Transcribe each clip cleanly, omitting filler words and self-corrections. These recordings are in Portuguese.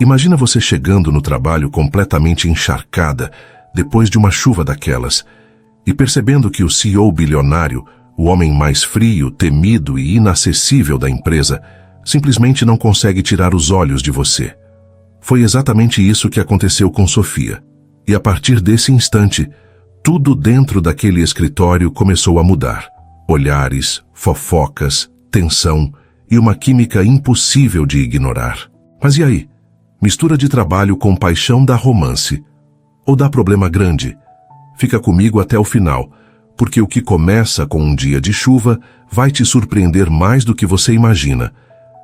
Imagina você chegando no trabalho completamente encharcada, depois de uma chuva daquelas, e percebendo que o CEO bilionário, o homem mais frio, temido e inacessível da empresa, simplesmente não consegue tirar os olhos de você. Foi exatamente isso que aconteceu com Sofia. E a partir desse instante, tudo dentro daquele escritório começou a mudar. Olhares, fofocas, tensão e uma química impossível de ignorar. Mas e aí? Mistura de trabalho com paixão dá romance. Ou dá problema grande? Fica comigo até o final, porque o que começa com um dia de chuva vai te surpreender mais do que você imagina.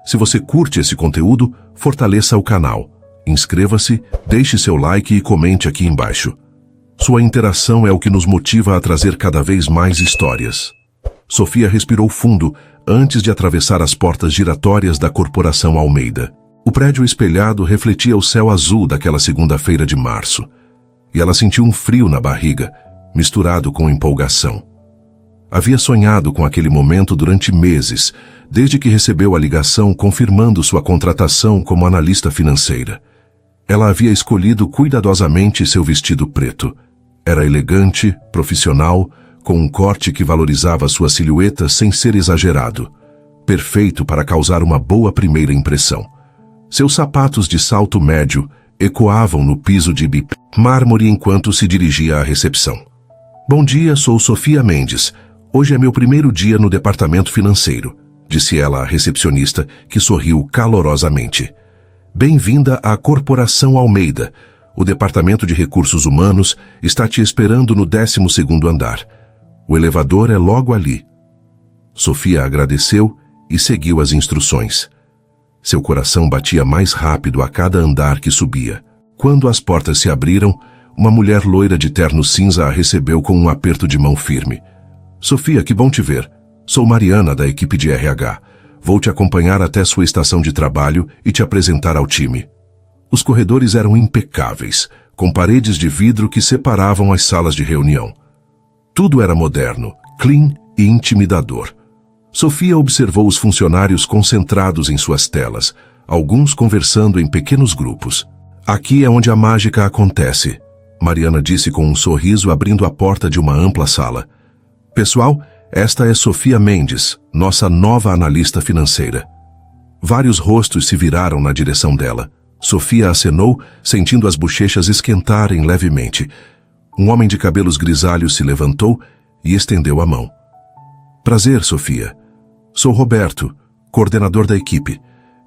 Se você curte esse conteúdo, fortaleça o canal. Inscreva-se, deixe seu like e comente aqui embaixo. Sua interação é o que nos motiva a trazer cada vez mais histórias. Sofia respirou fundo antes de atravessar as portas giratórias da Corporação Almeida. O prédio espelhado refletia o céu azul daquela segunda-feira de março. E ela sentiu um frio na barriga, misturado com empolgação. Havia sonhado com aquele momento durante meses, desde que recebeu a ligação confirmando sua contratação como analista financeira. Ela havia escolhido cuidadosamente seu vestido preto. Era elegante, profissional, com um corte que valorizava sua silhueta sem ser exagerado. Perfeito para causar uma boa primeira impressão. Seus sapatos de salto médio ecoavam no piso de mármore enquanto se dirigia à recepção. Bom dia, sou Sofia Mendes. Hoje é meu primeiro dia no departamento financeiro, disse ela à recepcionista, que sorriu calorosamente. Bem-vinda à Corporação Almeida. O Departamento de Recursos Humanos está te esperando no 12º andar. O elevador é logo ali. Sofia agradeceu e seguiu as instruções. Seu coração batia mais rápido a cada andar que subia. Quando as portas se abriram, uma mulher loira de terno cinza a recebeu com um aperto de mão firme. Sofia, que bom te ver. Sou Mariana, da equipe de RH. Vou te acompanhar até sua estação de trabalho e te apresentar ao time. Os corredores eram impecáveis, com paredes de vidro que separavam as salas de reunião. Tudo era moderno, clean e intimidador. Sofia observou os funcionários concentrados em suas telas, alguns conversando em pequenos grupos. Aqui é onde a mágica acontece, Mariana disse com um sorriso abrindo a porta de uma ampla sala. Pessoal, esta é Sofia Mendes, nossa nova analista financeira. Vários rostos se viraram na direção dela. Sofia acenou, sentindo as bochechas esquentarem levemente. Um homem de cabelos grisalhos se levantou e estendeu a mão. Prazer, Sofia. Sou Roberto, coordenador da equipe.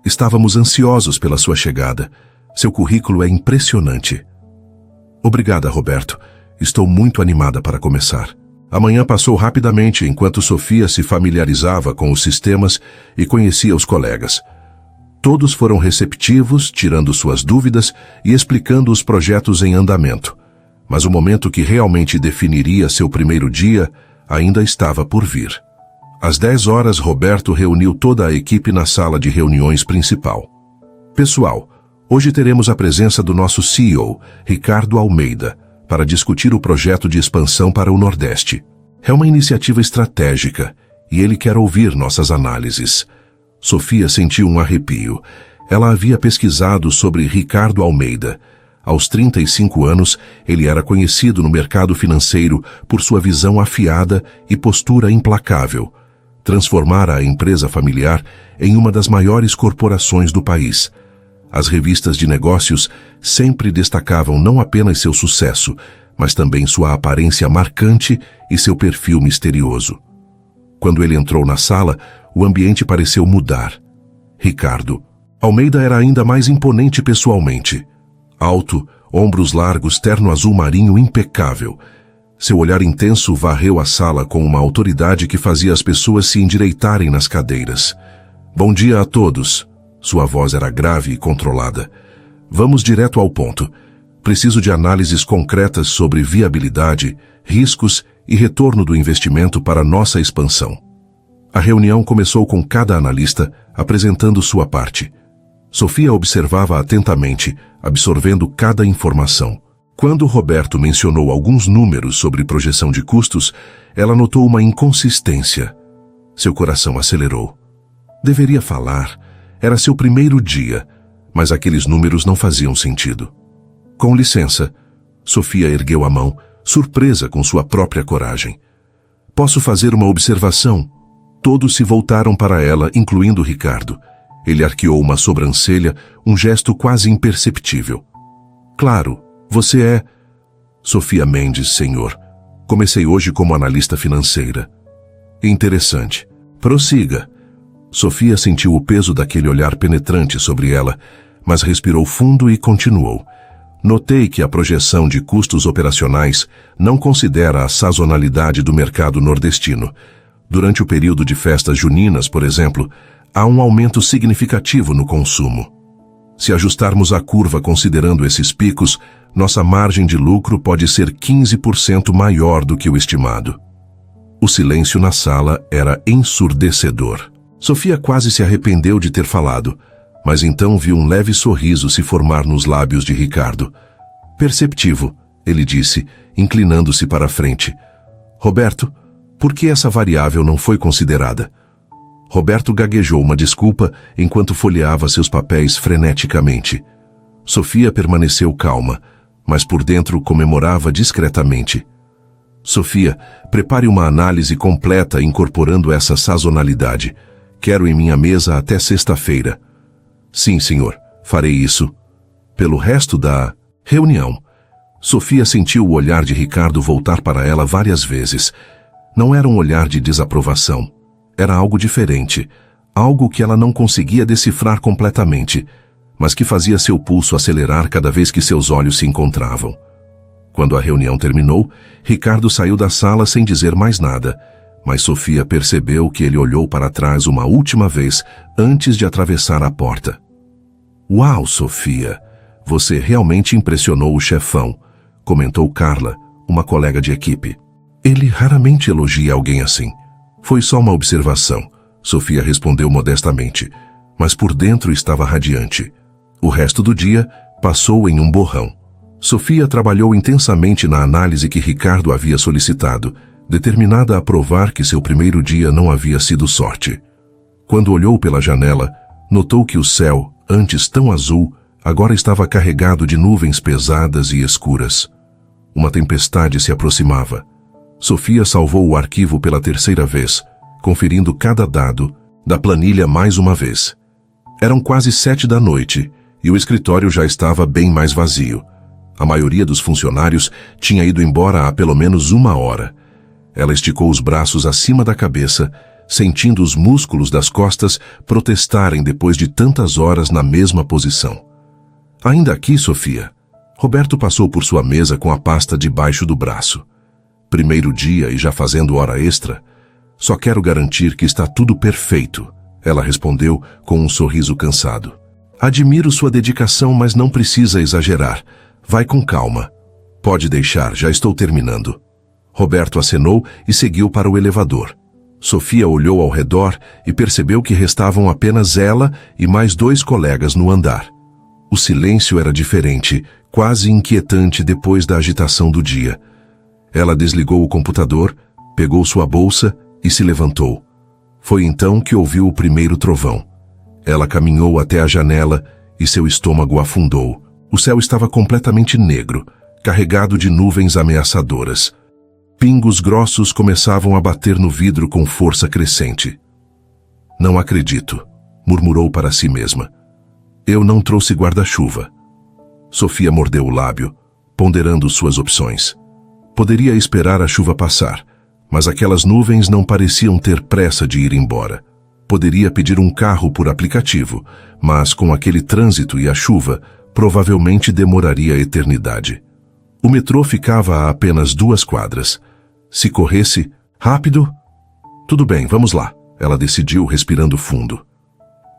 Estávamos ansiosos pela sua chegada. Seu currículo é impressionante. Obrigada, Roberto. Estou muito animada para começar. A manhã passou rapidamente enquanto Sofia se familiarizava com os sistemas e conhecia os colegas. Todos foram receptivos, tirando suas dúvidas e explicando os projetos em andamento. Mas o momento que realmente definiria seu primeiro dia ainda estava por vir. Às 10 horas, Roberto reuniu toda a equipe na sala de reuniões principal. Pessoal, hoje teremos a presença do nosso CEO, Ricardo Almeida, para discutir o projeto de expansão para o Nordeste. É uma iniciativa estratégica e ele quer ouvir nossas análises. Sofia sentiu um arrepio. Ela havia pesquisado sobre Ricardo Almeida. Aos 35 anos, ele era conhecido no mercado financeiro por sua visão afiada e postura implacável. Transformara a empresa familiar em uma das maiores corporações do país. As revistas de negócios sempre destacavam não apenas seu sucesso, mas também sua aparência marcante e seu perfil misterioso. Quando ele entrou na sala, o ambiente pareceu mudar. Ricardo Almeida era ainda mais imponente pessoalmente. Alto, ombros largos, terno azul marinho impecável. Seu olhar intenso varreu a sala com uma autoridade que fazia as pessoas se endireitarem nas cadeiras. Bom dia a todos. Sua voz era grave e controlada. Vamos direto ao ponto. Preciso de análises concretas sobre viabilidade, riscos e retorno do investimento para nossa expansão. A reunião começou com cada analista apresentando sua parte. Sofia observava atentamente, absorvendo cada informação. Quando Roberto mencionou alguns números sobre projeção de custos, ela notou uma inconsistência. Seu coração acelerou. Deveria falar. Era seu primeiro dia, mas aqueles números não faziam sentido. Com licença, Sofia ergueu a mão, surpresa com sua própria coragem. Posso fazer uma observação? Todos se voltaram para ela, incluindo Ricardo. Ele arqueou uma sobrancelha, um gesto quase imperceptível. Claro, você é... Sofia Mendes, senhor. Comecei hoje como analista financeira. Interessante. Prossiga. Sofia sentiu o peso daquele olhar penetrante sobre ela, mas respirou fundo e continuou. Notei que a projeção de custos operacionais não considera a sazonalidade do mercado nordestino. Durante o período de festas juninas, por exemplo, há um aumento significativo no consumo. Se ajustarmos a curva considerando esses picos, nossa margem de lucro pode ser 15% maior do que o estimado. O silêncio na sala era ensurdecedor. Sofia quase se arrependeu de ter falado, mas então viu um leve sorriso se formar nos lábios de Ricardo. Perceptivo, ele disse, inclinando-se para a frente. Roberto, por que essa variável não foi considerada? Roberto gaguejou uma desculpa enquanto folheava seus papéis freneticamente. Sofia permaneceu calma, mas por dentro comemorava discretamente. Sofia, prepare uma análise completa incorporando essa sazonalidade. Quero em minha mesa até sexta-feira. Sim, senhor, farei isso. Pelo resto da reunião, Sofia sentiu o olhar de Ricardo voltar para ela várias vezes. Não era um olhar de desaprovação. Era algo diferente, algo que ela não conseguia decifrar completamente, mas que fazia seu pulso acelerar cada vez que seus olhos se encontravam. Quando a reunião terminou, Ricardo saiu da sala sem dizer mais nada, mas Sofia percebeu que ele olhou para trás uma última vez antes de atravessar a porta. Uau, Sofia! Você realmente impressionou o chefão, comentou Carla, uma colega de equipe. Ele raramente elogia alguém assim. Foi só uma observação, Sofia respondeu modestamente, mas por dentro estava radiante. O resto do dia passou em um borrão. Sofia trabalhou intensamente na análise que Ricardo havia solicitado, determinada a provar que seu primeiro dia não havia sido sorte. Quando olhou pela janela, notou que o céu, antes tão azul, agora estava carregado de nuvens pesadas e escuras. Uma tempestade se aproximava. Sofia salvou o arquivo pela terceira vez, conferindo cada dado da planilha mais uma vez. Eram quase 7 da noite e o escritório já estava bem mais vazio. A maioria dos funcionários tinha ido embora há pelo menos 1 hora. Ela esticou os braços acima da cabeça, sentindo os músculos das costas protestarem depois de tantas horas na mesma posição. Ainda aqui, Sofia. Roberto passou por sua mesa com a pasta debaixo do braço. Primeiro dia e já fazendo hora extra? Só quero garantir que está tudo perfeito, ela respondeu com um sorriso cansado. Admiro sua dedicação, mas não precisa exagerar. Vai com calma. Pode deixar, já estou terminando. Roberto acenou e seguiu para o elevador. Sofia olhou ao redor e percebeu que restavam apenas ela e mais 2 colegas no andar. O silêncio era diferente, quase inquietante depois da agitação do dia. Ela desligou o computador, pegou sua bolsa e se levantou. Foi então que ouviu o primeiro trovão. Ela caminhou até a janela e seu estômago afundou. O céu estava completamente negro, carregado de nuvens ameaçadoras. Pingos grossos começavam a bater no vidro com força crescente. Não acredito, murmurou para si mesma. Eu não trouxe guarda-chuva. Sofia mordeu o lábio, ponderando suas opções. Poderia esperar a chuva passar, mas aquelas nuvens não pareciam ter pressa de ir embora. Poderia pedir um carro por aplicativo, mas com aquele trânsito e a chuva, provavelmente demoraria a eternidade. O metrô ficava a apenas 2 quadras. Se corresse, rápido? Tudo bem, vamos lá, ela decidiu, respirando fundo.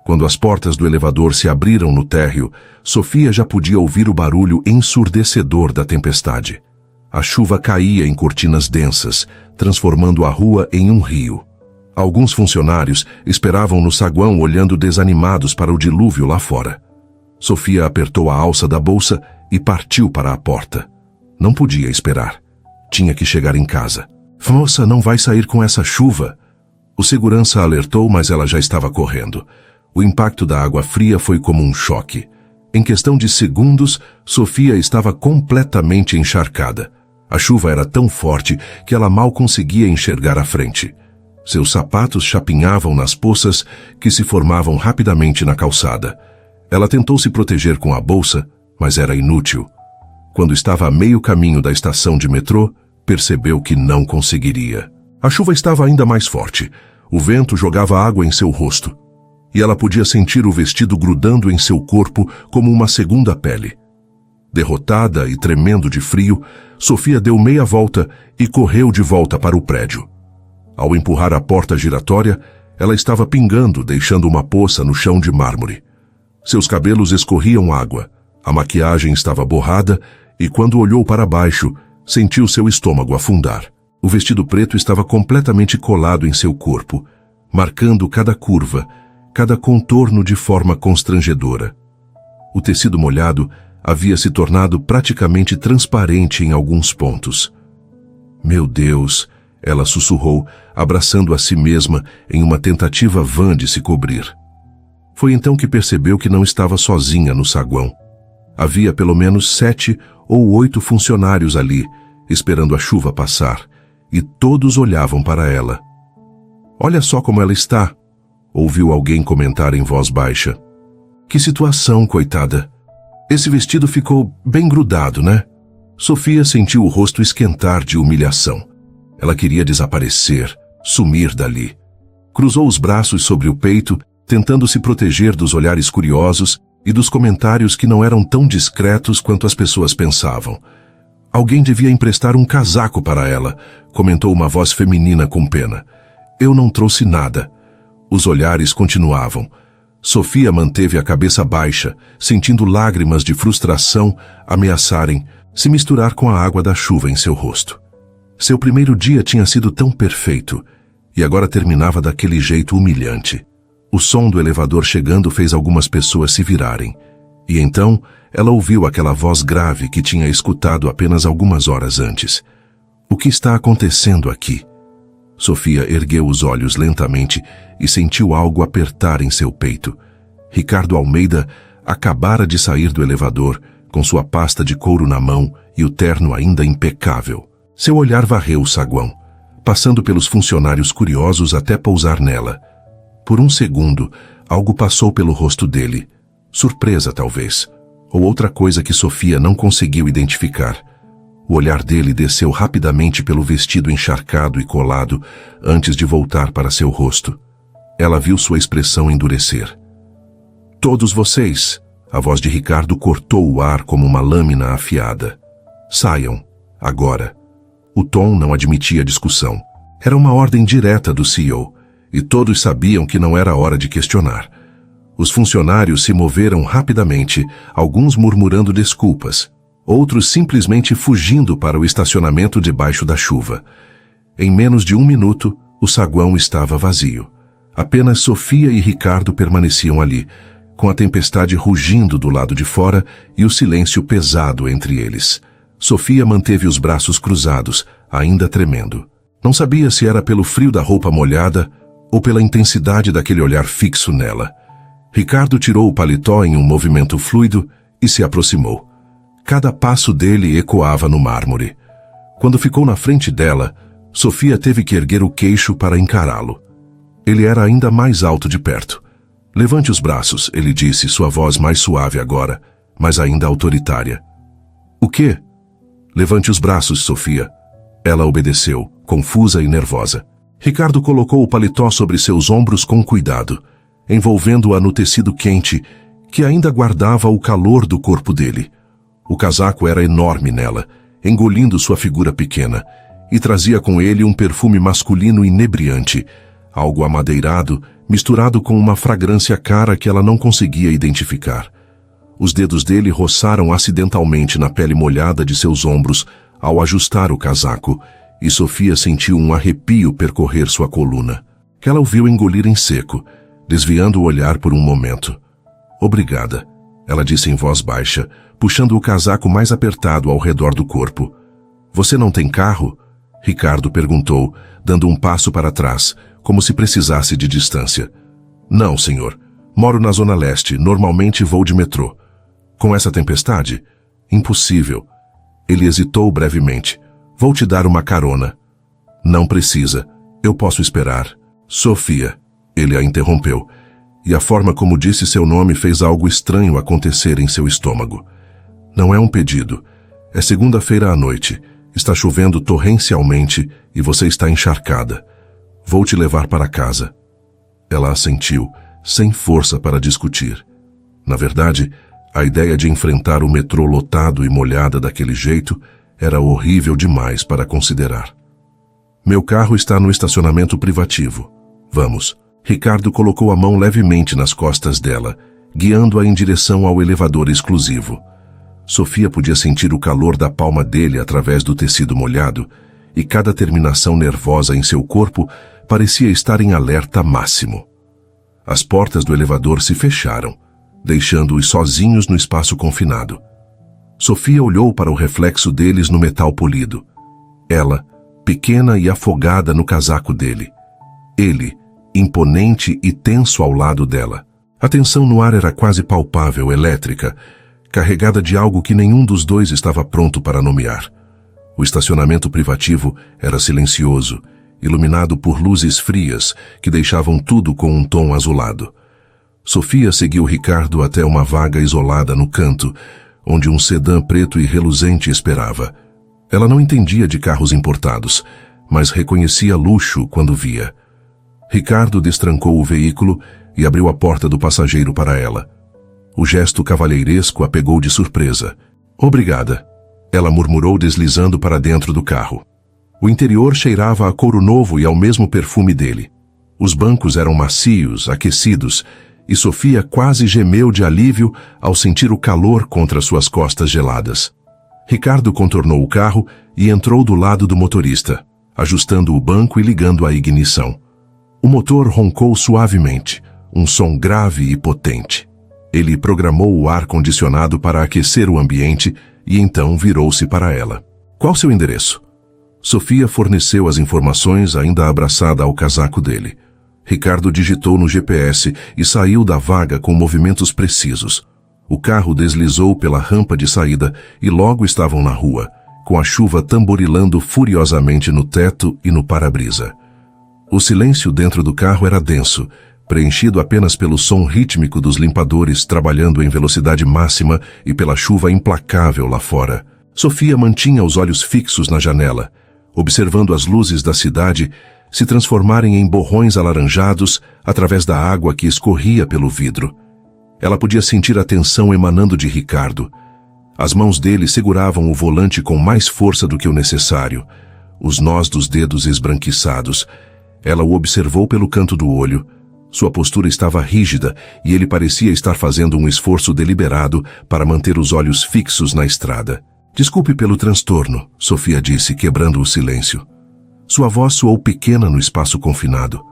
Quando as portas do elevador se abriram no térreo, Sofia já podia ouvir o barulho ensurdecedor da tempestade. A chuva caía em cortinas densas, transformando a rua em um rio. Alguns funcionários esperavam no saguão olhando desanimados para o dilúvio lá fora. Sofia apertou a alça da bolsa e partiu para a porta. Não podia esperar. Tinha que chegar em casa. Moça, não vai sair com essa chuva. O segurança alertou, mas ela já estava correndo. O impacto da água fria foi como um choque. Em questão de segundos, Sofia estava completamente encharcada. A chuva era tão forte que ela mal conseguia enxergar a frente. Seus sapatos chapinhavam nas poças que se formavam rapidamente na calçada. Ela tentou se proteger com a bolsa, mas era inútil. Quando estava a meio caminho da estação de metrô, percebeu que não conseguiria. A chuva estava ainda mais forte. O vento jogava água em seu rosto. E ela podia sentir o vestido grudando em seu corpo como uma segunda pele. Derrotada e tremendo de frio, Sofia deu meia volta e correu de volta para o prédio. Ao empurrar a porta giratória, ela estava pingando, deixando uma poça no chão de mármore. Seus cabelos escorriam água, a maquiagem estava borrada e quando olhou para baixo, sentiu seu estômago afundar. O vestido preto estava completamente colado em seu corpo, marcando cada curva, cada contorno de forma constrangedora. O tecido molhado havia se tornado praticamente transparente em alguns pontos. Meu Deus, ela sussurrou, abraçando a si mesma em uma tentativa vã de se cobrir. Foi então que percebeu que não estava sozinha no saguão. Havia pelo menos 7 ou 8 funcionários ali, esperando a chuva passar, e todos olhavam para ela. Olha só como ela está, ouviu alguém comentar em voz baixa. Que situação, coitada. Esse vestido ficou bem grudado, né? Sofia sentiu o rosto esquentar de humilhação. Ela queria desaparecer, sumir dali. Cruzou os braços sobre o peito, tentando se proteger dos olhares curiosos e dos comentários que não eram tão discretos quanto as pessoas pensavam. Alguém devia emprestar um casaco para ela, comentou uma voz feminina com pena. Eu não trouxe nada. Os olhares continuavam. Sofia manteve a cabeça baixa, sentindo lágrimas de frustração ameaçarem se misturar com a água da chuva em seu rosto. Seu primeiro dia tinha sido tão perfeito, e agora terminava daquele jeito humilhante. O som do elevador chegando fez algumas pessoas se virarem, e então ela ouviu aquela voz grave que tinha escutado apenas algumas horas antes. O que está acontecendo aqui? Sofia ergueu os olhos lentamente e sentiu algo apertar em seu peito. Ricardo Almeida acabara de sair do elevador, com sua pasta de couro na mão e o terno ainda impecável. Seu olhar varreu o saguão, passando pelos funcionários curiosos até pousar nela. Por um segundo, algo passou pelo rosto dele. Surpresa, talvez, ou outra coisa que Sofia não conseguiu identificar. O olhar dele desceu rapidamente pelo vestido encharcado e colado, antes de voltar para seu rosto. Ela viu sua expressão endurecer. Todos vocês, a voz de Ricardo cortou o ar como uma lâmina afiada. Saiam, agora. O tom não admitia discussão. Era uma ordem direta do CEO, e todos sabiam que não era hora de questionar. Os funcionários se moveram rapidamente, alguns murmurando desculpas, outros simplesmente fugindo para o estacionamento debaixo da chuva. Em menos de 1 minuto, o saguão estava vazio. Apenas Sofia e Ricardo permaneciam ali, com a tempestade rugindo do lado de fora e o silêncio pesado entre eles. Sofia manteve os braços cruzados, ainda tremendo. Não sabia se era pelo frio da roupa molhada ou pela intensidade daquele olhar fixo nela. Ricardo tirou o paletó em um movimento fluido e se aproximou. Cada passo dele ecoava no mármore. Quando ficou na frente dela, Sofia teve que erguer o queixo para encará-lo. Ele era ainda mais alto de perto. Levante os braços, ele disse, sua voz mais suave agora, mas ainda autoritária. O quê? Levante os braços, Sofia. Ela obedeceu, confusa e nervosa. Ricardo colocou o paletó sobre seus ombros com cuidado, envolvendo-a no tecido quente, que ainda guardava o calor do corpo dele. O casaco era enorme nela, engolindo sua figura pequena, e trazia com ele um perfume masculino inebriante, algo amadeirado, misturado com uma fragrância cara que ela não conseguia identificar. Os dedos dele roçaram acidentalmente na pele molhada de seus ombros ao ajustar o casaco, e Sofia sentiu um arrepio percorrer sua coluna, que ela o viu engolir em seco, desviando o olhar por um momento. Obrigada, ela disse em voz baixa, puxando o casaco mais apertado ao redor do corpo. Você não tem carro? Ricardo perguntou, dando um passo para trás, como se precisasse de distância. Não, senhor. Moro na Zona Leste, normalmente vou de metrô. Com essa tempestade? Impossível. Ele hesitou brevemente. Vou te dar uma carona. Não precisa. Eu posso esperar. Sofia. Ele a interrompeu. E a forma como disse seu nome fez algo estranho acontecer em seu estômago. Não é um pedido. É segunda-feira à noite. Está chovendo torrencialmente e você está encharcada. Vou te levar para casa. Ela assentiu, sem força para discutir. Na verdade, a ideia de enfrentar o metrô lotado e molhada daquele jeito era horrível demais para considerar. Meu carro está no estacionamento privativo. Vamos. Ricardo colocou a mão levemente nas costas dela, guiando-a em direção ao elevador exclusivo. Sofia podia sentir o calor da palma dele através do tecido molhado, e cada terminação nervosa em seu corpo parecia estar em alerta máximo. As portas do elevador se fecharam, deixando-os sozinhos no espaço confinado. Sofia olhou para o reflexo deles no metal polido. Ela, pequena e afogada no casaco dele. Ele, imponente e tenso ao lado dela. A tensão no ar era quase palpável, elétrica, carregada de algo que nenhum dos dois estava pronto para nomear. O estacionamento privativo era silencioso, iluminado por luzes frias que deixavam tudo com um tom azulado. Sofia seguiu Ricardo até uma vaga isolada no canto, onde um sedã preto e reluzente esperava. Ela não entendia de carros importados, mas reconhecia luxo quando via. Ricardo destrancou o veículo e abriu a porta do passageiro para ela. O gesto cavalheiresco a pegou de surpresa. Obrigada, ela murmurou deslizando para dentro do carro. O interior cheirava a couro novo e ao mesmo perfume dele. Os bancos eram macios, aquecidos, e Sofia quase gemeu de alívio ao sentir o calor contra suas costas geladas. Ricardo contornou o carro e entrou do lado do motorista, ajustando o banco e ligando a ignição. O motor roncou suavemente, um som grave e potente. Ele programou o ar-condicionado para aquecer o ambiente e então virou-se para ela. Qual seu endereço? Sofia forneceu as informações ainda abraçada ao casaco dele. Ricardo digitou no GPS e saiu da vaga com movimentos precisos. O carro deslizou pela rampa de saída e logo estavam na rua, com a chuva tamborilando furiosamente no teto e no para-brisa. O silêncio dentro do carro era denso, preenchido apenas pelo som rítmico dos limpadores trabalhando em velocidade máxima e pela chuva implacável lá fora. Sofia mantinha os olhos fixos na janela, observando as luzes da cidade se transformarem em borrões alaranjados através da água que escorria pelo vidro. Ela podia sentir a tensão emanando de Ricardo. As mãos dele seguravam o volante com mais força do que o necessário, os nós dos dedos esbranquiçados. Ela o observou pelo canto do olho. Sua postura estava rígida e ele parecia estar fazendo um esforço deliberado para manter os olhos fixos na estrada. Desculpe pelo transtorno, Sofia disse, quebrando o silêncio. Sua voz soou pequena no espaço confinado.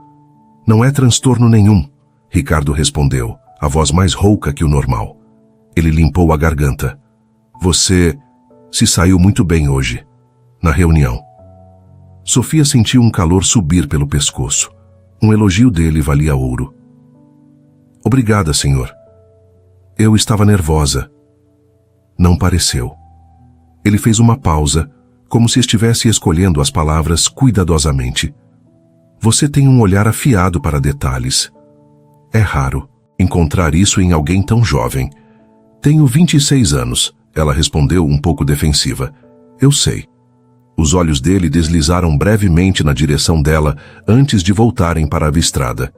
Não é transtorno nenhum, Ricardo respondeu, a voz mais rouca que o normal. Ele limpou a garganta. Você se saiu muito bem hoje, na reunião. Sofia sentiu um calor subir pelo pescoço. Um elogio dele valia ouro. Obrigada, senhor. Eu estava nervosa. Não pareceu. Ele fez uma pausa, como se estivesse escolhendo as palavras cuidadosamente. Você tem um olhar afiado para detalhes. É raro encontrar isso em alguém tão jovem. Tenho 26 anos, ela respondeu um pouco defensiva. Eu sei. Os olhos dele deslizaram brevemente na direção dela antes de voltarem para a estrada.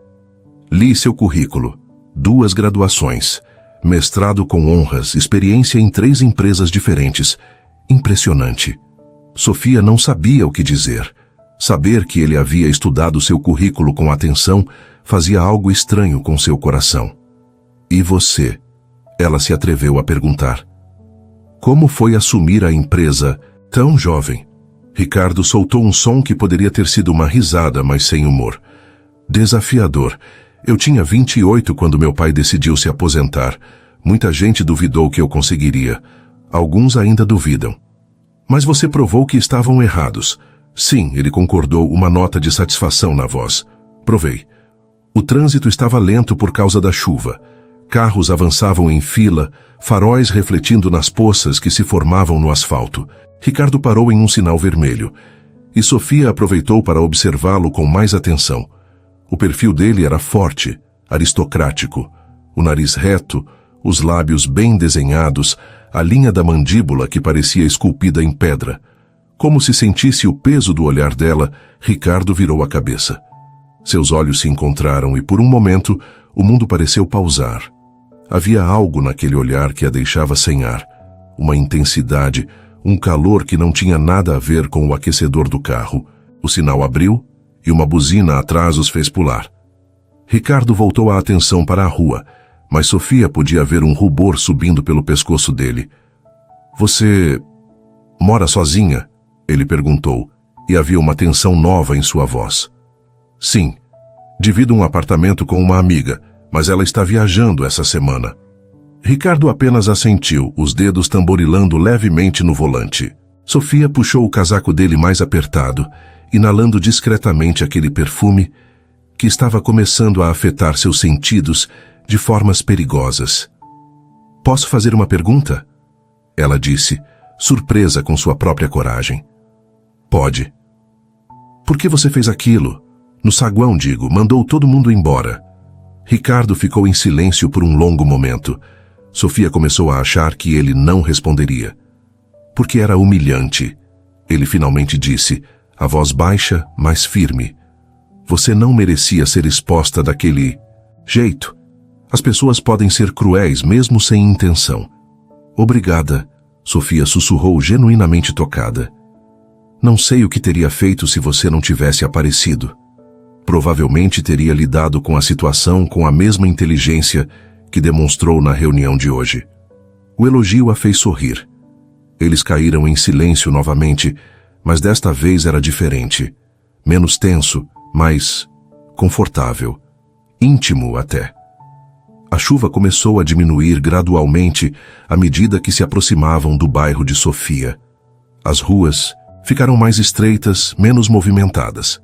Li seu currículo. 2 graduações. Mestrado com honras, experiência em 3 empresas diferentes. Impressionante. Sofia não sabia o que dizer. Saber que ele havia estudado seu currículo com atenção fazia algo estranho com seu coração. E você? Ela se atreveu a perguntar. Como foi assumir a empresa tão jovem? Ricardo soltou um som que poderia ter sido uma risada, mas sem humor. Desafiador. Eu tinha 28 quando meu pai decidiu se aposentar. Muita gente duvidou que eu conseguiria. Alguns ainda duvidam. Mas você provou que estavam errados. Sim, ele concordou, uma nota de satisfação na voz. Provei. O trânsito estava lento por causa da chuva. Carros avançavam em fila, faróis refletindo nas poças que se formavam no asfalto. Ricardo parou em um sinal vermelho, e Sofia aproveitou para observá-lo com mais atenção. O perfil dele era forte, aristocrático, o nariz reto, os lábios bem desenhados, a linha da mandíbula que parecia esculpida em pedra. Como se sentisse o peso do olhar dela, Ricardo virou a cabeça. Seus olhos se encontraram e, por um momento, o mundo pareceu pausar. Havia algo naquele olhar que a deixava sem ar, uma intensidade, um calor que não tinha nada a ver com o aquecedor do carro. O sinal abriu e uma buzina atrás os fez pular. Ricardo voltou a atenção para a rua, mas Sofia podia ver um rubor subindo pelo pescoço dele. Você mora sozinha? Ele perguntou, e havia uma tensão nova em sua voz. Sim, divido um apartamento com uma amiga, mas ela está viajando essa semana. Ricardo apenas assentiu, os dedos tamborilando levemente no volante. Sofia puxou o casaco dele mais apertado, inalando discretamente aquele perfume que estava começando a afetar seus sentidos de formas perigosas. Posso fazer uma pergunta? Ela disse, surpresa com sua própria coragem. Pode. Por que você fez aquilo? No saguão, digo, mandou todo mundo embora. Ricardo ficou em silêncio por um longo momento. Sofia começou a achar que ele não responderia. Porque era humilhante. Ele finalmente disse, a voz baixa, mas firme. Você não merecia ser exposta daquele jeito. As pessoas podem ser cruéis mesmo sem intenção. Obrigada, Sofia sussurrou genuinamente tocada. Não sei o que teria feito se você não tivesse aparecido. Provavelmente teria lidado com a situação com a mesma inteligência que demonstrou na reunião de hoje. O elogio a fez sorrir. Eles caíram em silêncio novamente, mas desta vez era diferente. Menos tenso, mais confortável. Íntimo até. A chuva começou a diminuir gradualmente à medida que se aproximavam do bairro de Sofia. As ruas ficaram mais estreitas, menos movimentadas.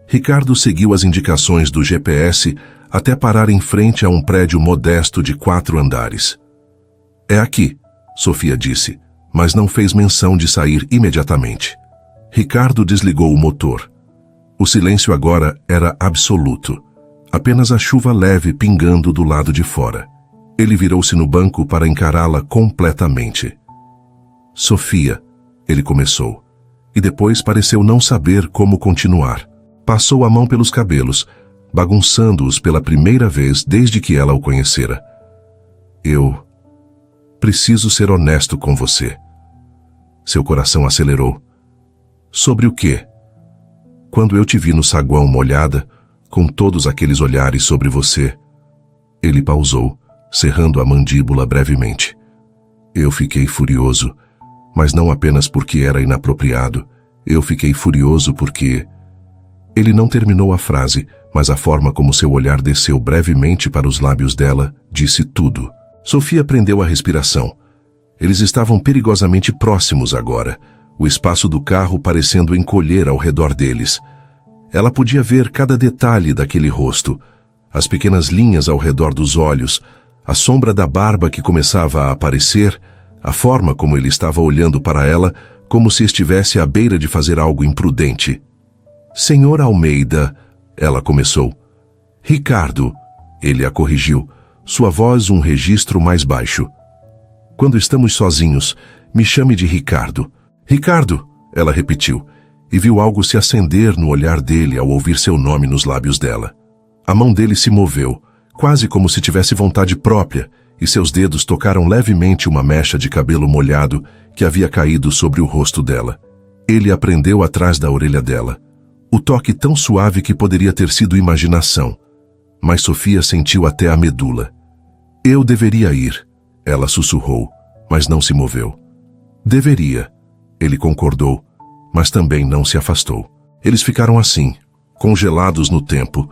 Ricardo seguiu as indicações do GPS até parar em frente a um prédio modesto de 4 andares. É aqui, Sofia disse, mas não fez menção de sair imediatamente. Ricardo desligou o motor. O silêncio agora era absoluto. Apenas a chuva leve pingando do lado de fora. Ele virou-se no banco para encará-la completamente. Sofia, ele começou, e depois pareceu não saber como continuar. Passou a mão pelos cabelos, bagunçando-os pela primeira vez desde que ela o conhecera. Eu preciso ser honesto com você. Seu coração acelerou. Sobre o quê? Quando eu te vi no saguão molhada, com todos aqueles olhares sobre você. Ele pausou, cerrando a mandíbula brevemente. Eu fiquei furioso, mas não apenas porque era inapropriado. Eu fiquei furioso porque... Ele não terminou a frase, mas a forma como seu olhar desceu brevemente para os lábios dela disse tudo. Sofia prendeu a respiração. Eles estavam perigosamente próximos agora, o espaço do carro parecendo encolher ao redor deles. Ela podia ver cada detalhe daquele rosto, as pequenas linhas ao redor dos olhos, a sombra da barba que começava a aparecer, a forma como ele estava olhando para ela, como se estivesse à beira de fazer algo imprudente. Senhor Almeida, ela começou. Ricardo, ele a corrigiu, sua voz um registro mais baixo. Quando estamos sozinhos, me chame de Ricardo. Ricardo, ela repetiu, e viu algo se acender no olhar dele ao ouvir seu nome nos lábios dela. A mão dele se moveu, quase como se tivesse vontade própria, e seus dedos tocaram levemente uma mecha de cabelo molhado que havia caído sobre o rosto dela. Ele a prendeu atrás da orelha dela. O toque tão suave que poderia ter sido imaginação. Mas Sofia sentiu até a medula. Eu deveria ir, ela sussurrou, mas não se moveu. Deveria, ele concordou, mas também não se afastou. Eles ficaram assim, congelados no tempo,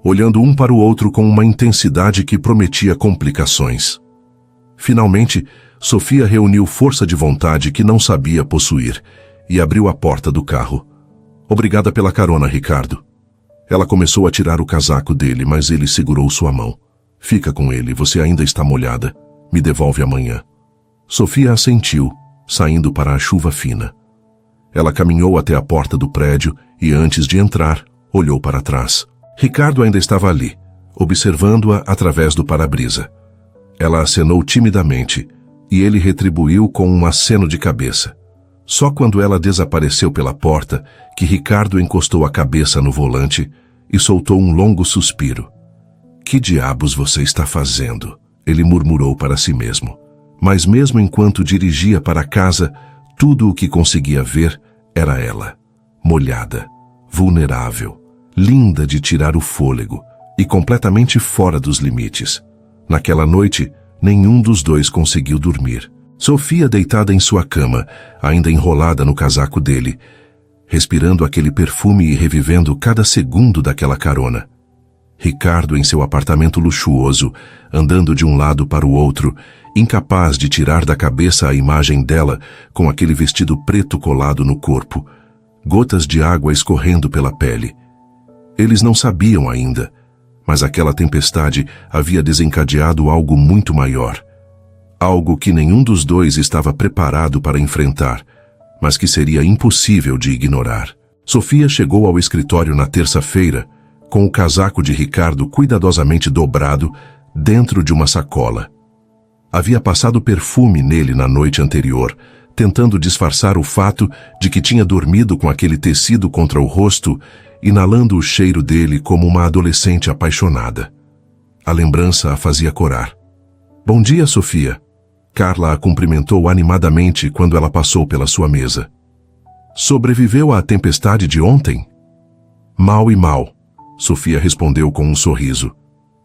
olhando um para o outro com uma intensidade que prometia complicações. Finalmente, Sofia reuniu força de vontade que não sabia possuir e abriu a porta do carro. Obrigada pela carona, Ricardo. Ela começou a tirar o casaco dele, mas ele segurou sua mão. Fica com ele, você ainda está molhada. Me devolve amanhã. Sofia assentiu, saindo para a chuva fina. Ela caminhou até a porta do prédio e, antes de entrar, olhou para trás. Ricardo ainda estava ali, observando-a através do para-brisa. Ela acenou timidamente e ele retribuiu com um aceno de cabeça. Só quando ela desapareceu pela porta que Ricardo encostou a cabeça no volante e soltou um longo suspiro. Que diabos você está fazendo? Ele murmurou para si mesmo. Mas mesmo enquanto dirigia para casa, tudo o que conseguia ver era ela, molhada, vulnerável, linda de tirar o fôlego e completamente fora dos limites. Naquela noite, nenhum dos dois conseguiu dormir. Sofia deitada em sua cama, ainda enrolada no casaco dele, respirando aquele perfume e revivendo cada segundo daquela carona. Ricardo em seu apartamento luxuoso, andando de um lado para o outro, incapaz de tirar da cabeça a imagem dela com aquele vestido preto colado no corpo, gotas de água escorrendo pela pele. Eles não sabiam ainda, mas aquela tempestade havia desencadeado algo muito maior. Algo que nenhum dos dois estava preparado para enfrentar, mas que seria impossível de ignorar. Sofia chegou ao escritório na terça-feira, com o casaco de Ricardo cuidadosamente dobrado dentro de uma sacola. Havia passado perfume nele na noite anterior, tentando disfarçar o fato de que tinha dormido com aquele tecido contra o rosto, inalando o cheiro dele como uma adolescente apaixonada. A lembrança a fazia corar. Bom dia, Sofia. Carla a cumprimentou animadamente quando ela passou pela sua mesa. Sobreviveu à tempestade de ontem? Mal e mal, Sofia respondeu com um sorriso.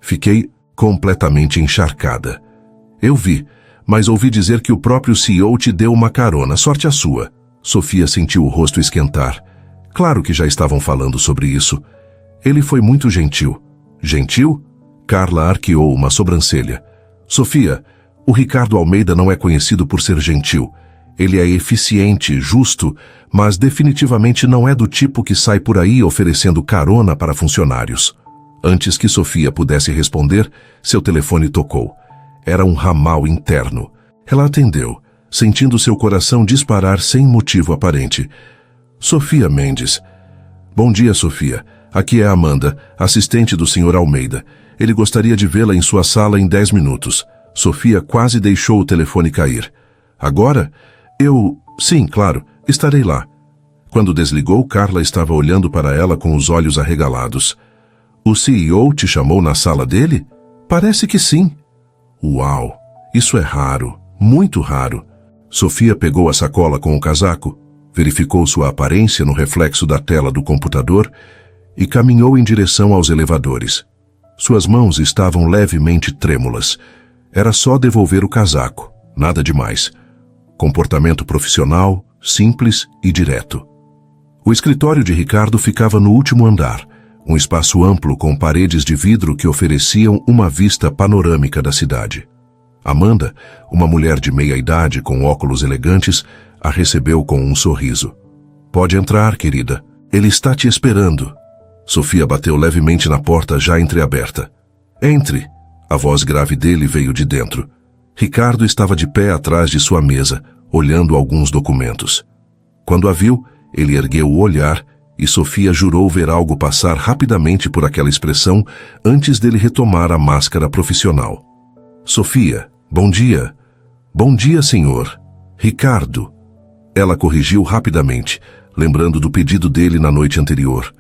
Fiquei completamente encharcada. Eu vi, mas ouvi dizer que o próprio CEO te deu uma carona, sorte a sua. Sofia sentiu o rosto esquentar. Claro que já estavam falando sobre isso. Ele foi muito gentil. Gentil? Carla arqueou uma sobrancelha. Sofia, o Ricardo Almeida não é conhecido por ser gentil. Ele é eficiente, justo, mas definitivamente não é do tipo que sai por aí oferecendo carona para funcionários. Antes que Sofia pudesse responder, seu telefone tocou. Era um ramal interno. Ela atendeu, sentindo seu coração disparar sem motivo aparente. Sofia Mendes. Bom dia, Sofia. Aqui é Amanda, assistente do Sr. Almeida. Ele gostaria de vê-la em sua sala em 10 minutos. Sofia quase deixou o telefone cair. Agora? Sim, claro, estarei lá. Quando desligou, Carla estava olhando para ela com os olhos arregalados. O CEO te chamou na sala dele? Parece que sim. Uau, isso é raro, muito raro. Sofia pegou a sacola com o casaco, verificou sua aparência no reflexo da tela do computador e caminhou em direção aos elevadores. Suas mãos estavam levemente trêmulas. Era só devolver o casaco, nada demais. Comportamento profissional, simples e direto. O escritório de Ricardo ficava no último andar, um espaço amplo com paredes de vidro que ofereciam uma vista panorâmica da cidade. Amanda, uma mulher de meia-idade com óculos elegantes, a recebeu com um sorriso. Pode entrar, querida. Ele está te esperando. Sofia bateu levemente na porta já entreaberta. Entre. A voz grave dele veio de dentro. Ricardo estava de pé atrás de sua mesa, olhando alguns documentos. Quando a viu, ele ergueu o olhar e Sofia jurou ver algo passar rapidamente por aquela expressão antes dele retomar a máscara profissional. Sofia, bom dia. Bom dia, senhor. Ricardo. Ela corrigiu rapidamente, lembrando do pedido dele na noite anterior.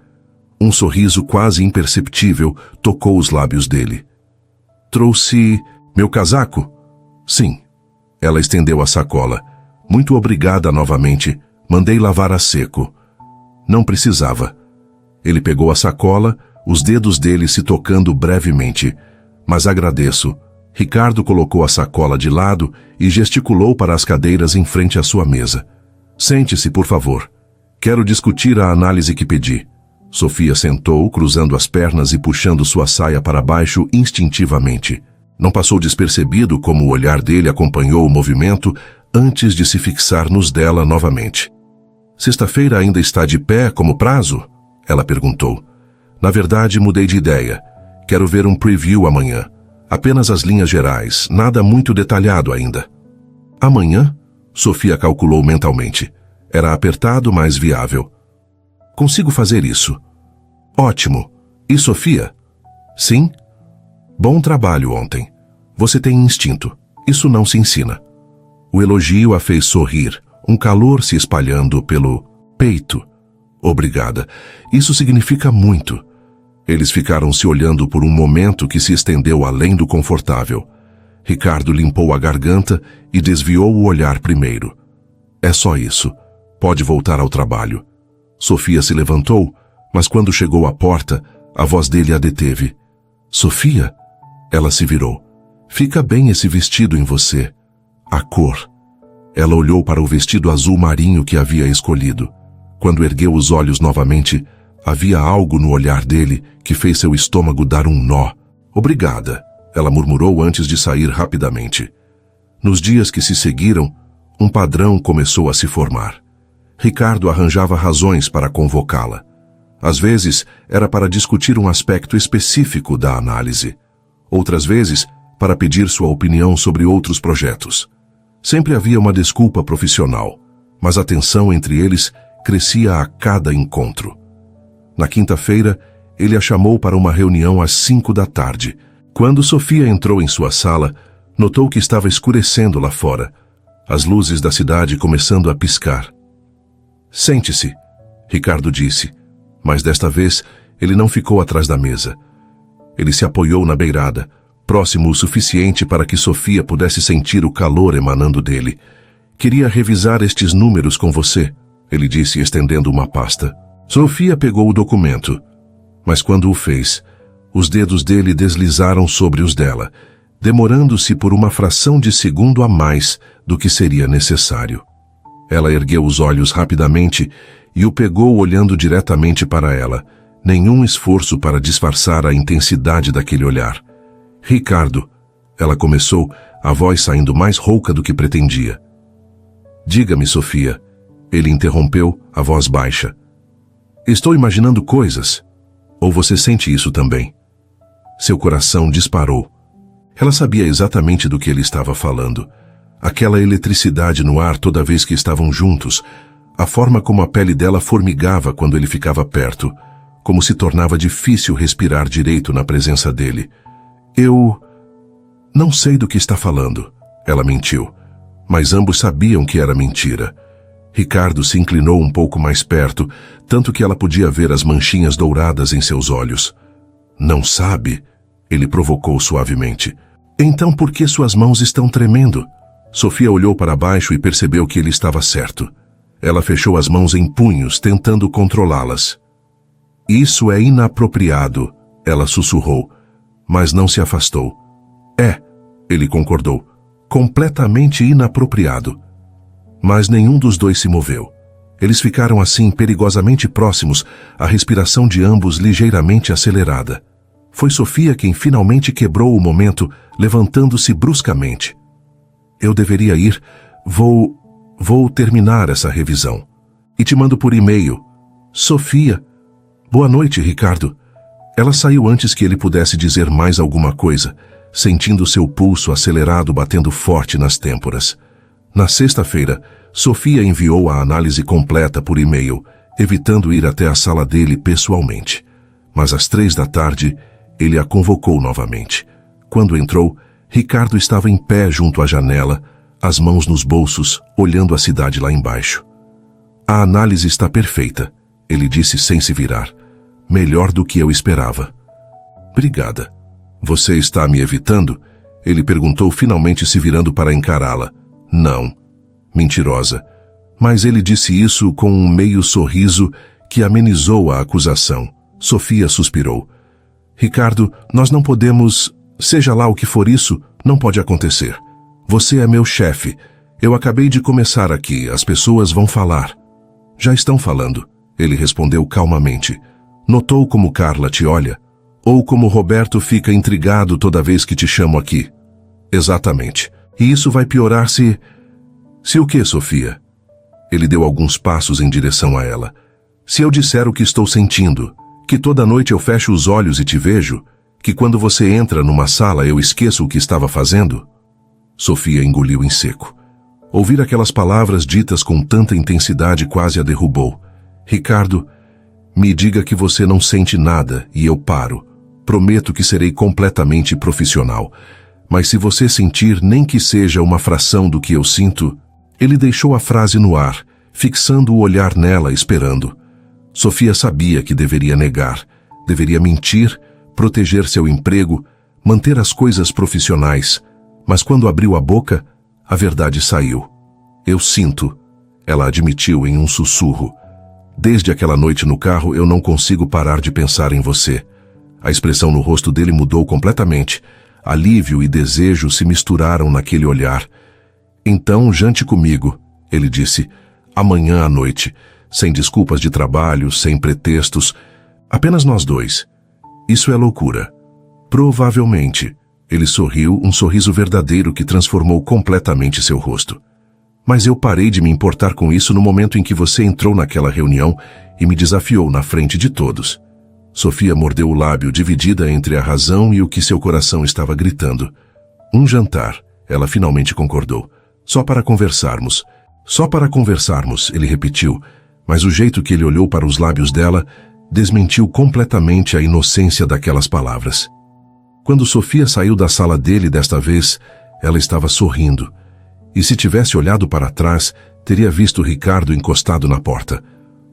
Um sorriso quase imperceptível tocou os lábios dele. Trouxe meu casaco? Sim. Ela estendeu a sacola. Muito obrigada novamente. Mandei lavar a seco. Não precisava. Ele pegou a sacola, os dedos dele se tocando brevemente. Mas agradeço. Ricardo colocou a sacola de lado e gesticulou para as cadeiras em frente à sua mesa. Sente-se, por favor. Quero discutir a análise que pedi. Sofia sentou, cruzando as pernas e puxando sua saia para baixo instintivamente. Não passou despercebido como o olhar dele acompanhou o movimento antes de se fixar nos dela novamente. Sexta-feira ainda está de pé como prazo? Ela perguntou. Na verdade, mudei de ideia. Quero ver um preview amanhã. Apenas as linhas gerais, nada muito detalhado ainda. Amanhã? Sofia calculou mentalmente. Era apertado, mas viável. Consigo fazer isso. Ótimo. E Sofia? Sim? Bom trabalho ontem. Você tem instinto. Isso não se ensina. O elogio a fez sorrir, um calor se espalhando pelo peito. Obrigada. Isso significa muito. Eles ficaram se olhando por um momento que se estendeu além do confortável. Ricardo limpou a garganta e desviou o olhar primeiro. É só isso. Pode voltar ao trabalho. Sofia se levantou, mas quando chegou à porta, a voz dele a deteve. Sofia? Ela se virou. Fica bem esse vestido em você. A cor. Ela olhou para o vestido azul marinho que havia escolhido. Quando ergueu os olhos novamente, havia algo no olhar dele que fez seu estômago dar um nó. Obrigada, ela murmurou antes de sair rapidamente. Nos dias que se seguiram, um padrão começou a se formar. Ricardo arranjava razões para convocá-la. Às vezes, era para discutir um aspecto específico da análise. Outras vezes, para pedir sua opinião sobre outros projetos. Sempre havia uma desculpa profissional, mas a tensão entre eles crescia a cada encontro. Na quinta-feira, ele a chamou para uma reunião às 5 da tarde. Quando Sofia entrou em sua sala, notou que estava escurecendo lá fora, as luzes da cidade começando a piscar. Sente-se, Ricardo disse, mas desta vez ele não ficou atrás da mesa. Ele se apoiou na beirada, próximo o suficiente para que Sofia pudesse sentir o calor emanando dele. Queria revisar estes números com você, ele disse estendendo uma pasta. Sofia pegou o documento, mas quando o fez, os dedos dele deslizaram sobre os dela, demorando-se por uma fração de segundo a mais do que seria necessário. Ela ergueu os olhos rapidamente e o pegou olhando diretamente para ela, nenhum esforço para disfarçar a intensidade daquele olhar. Ricardo, ela começou, a voz saindo mais rouca do que pretendia. Diga-me, Sofia, ele interrompeu, a voz baixa. Estou imaginando coisas. Ou você sente isso também? Seu coração disparou. Ela sabia exatamente do que ele estava falando. Aquela eletricidade no ar toda vez que estavam juntos, a forma como a pele dela formigava quando ele ficava perto, como se tornava difícil respirar direito na presença dele. Eu não sei do que está falando, ela mentiu, mas ambos sabiam que era mentira. Ricardo se inclinou um pouco mais perto, tanto que ela podia ver as manchinhas douradas em seus olhos. Não sabe? Ele provocou suavemente. Então por que suas mãos estão tremendo? Sofia olhou para baixo e percebeu que ele estava certo. Ela fechou as mãos em punhos, tentando controlá-las. Isso é inapropriado, ela sussurrou, mas não se afastou. É, ele concordou, completamente inapropriado. Mas nenhum dos dois se moveu. Eles ficaram assim perigosamente próximos, a respiração de ambos ligeiramente acelerada. Foi Sofia quem finalmente quebrou o momento, levantando-se bruscamente. Eu deveria ir. Vou terminar essa revisão. E te mando por e-mail. Sofia. Boa noite, Ricardo. Ela saiu antes que ele pudesse dizer mais alguma coisa, sentindo seu pulso acelerado batendo forte nas têmporas. Na sexta-feira, Sofia enviou a análise completa por e-mail, evitando ir até a sala dele pessoalmente. Mas às 3 da tarde, ele a convocou novamente. Quando entrou, Ricardo estava em pé junto à janela, as mãos nos bolsos, olhando a cidade lá embaixo. A análise está perfeita, ele disse sem se virar. Melhor do que eu esperava. Obrigada. Você está me evitando? Ele perguntou, finalmente se virando para encará-la. Não. Mentirosa. Mas ele disse isso com um meio sorriso que amenizou a acusação. Sofia suspirou. Ricardo, nós não podemos... Seja lá o que for isso, não pode acontecer. Você é meu chefe. Eu acabei de começar aqui, as pessoas vão falar. Já estão falando, ele respondeu calmamente. Notou como Carla te olha? Ou como Roberto fica intrigado toda vez que te chamo aqui? Exatamente. E isso vai piorar se... Se o quê, Sofia? Ele deu alguns passos em direção a ela. Se eu disser o que estou sentindo, que toda noite eu fecho os olhos e te vejo, Que quando você entra numa sala eu esqueço o que estava fazendo? Sofia engoliu em seco. Ouvir aquelas palavras ditas com tanta intensidade quase a derrubou. Ricardo, me diga que você não sente nada e eu paro. Prometo que serei completamente profissional. Mas se você sentir nem que seja uma fração do que eu sinto... Ele deixou a frase no ar, fixando o olhar nela, esperando. Sofia sabia que deveria negar, deveria mentir, proteger seu emprego, manter as coisas profissionais. Mas quando abriu a boca, a verdade saiu. Eu sinto, ela admitiu em um sussurro. Desde aquela noite no carro eu não consigo parar de pensar em você. A expressão no rosto dele mudou completamente. Alívio e desejo se misturaram naquele olhar. Então, jante comigo, ele disse, amanhã à noite, sem desculpas de trabalho, sem pretextos, apenas nós dois. Isso é loucura. Provavelmente. Ele sorriu, um sorriso verdadeiro que transformou completamente seu rosto. Mas eu parei de me importar com isso no momento em que você entrou naquela reunião e me desafiou na frente de todos. Sofia mordeu o lábio, dividida entre a razão e o que seu coração estava gritando. Um jantar, ela finalmente concordou. Só para conversarmos. Só para conversarmos, ele repetiu, mas o jeito que ele olhou para os lábios dela desmentiu completamente a inocência daquelas palavras. Quando Sofia saiu da sala dele desta vez, ela estava sorrindo. E se tivesse olhado para trás, teria visto Ricardo encostado na porta,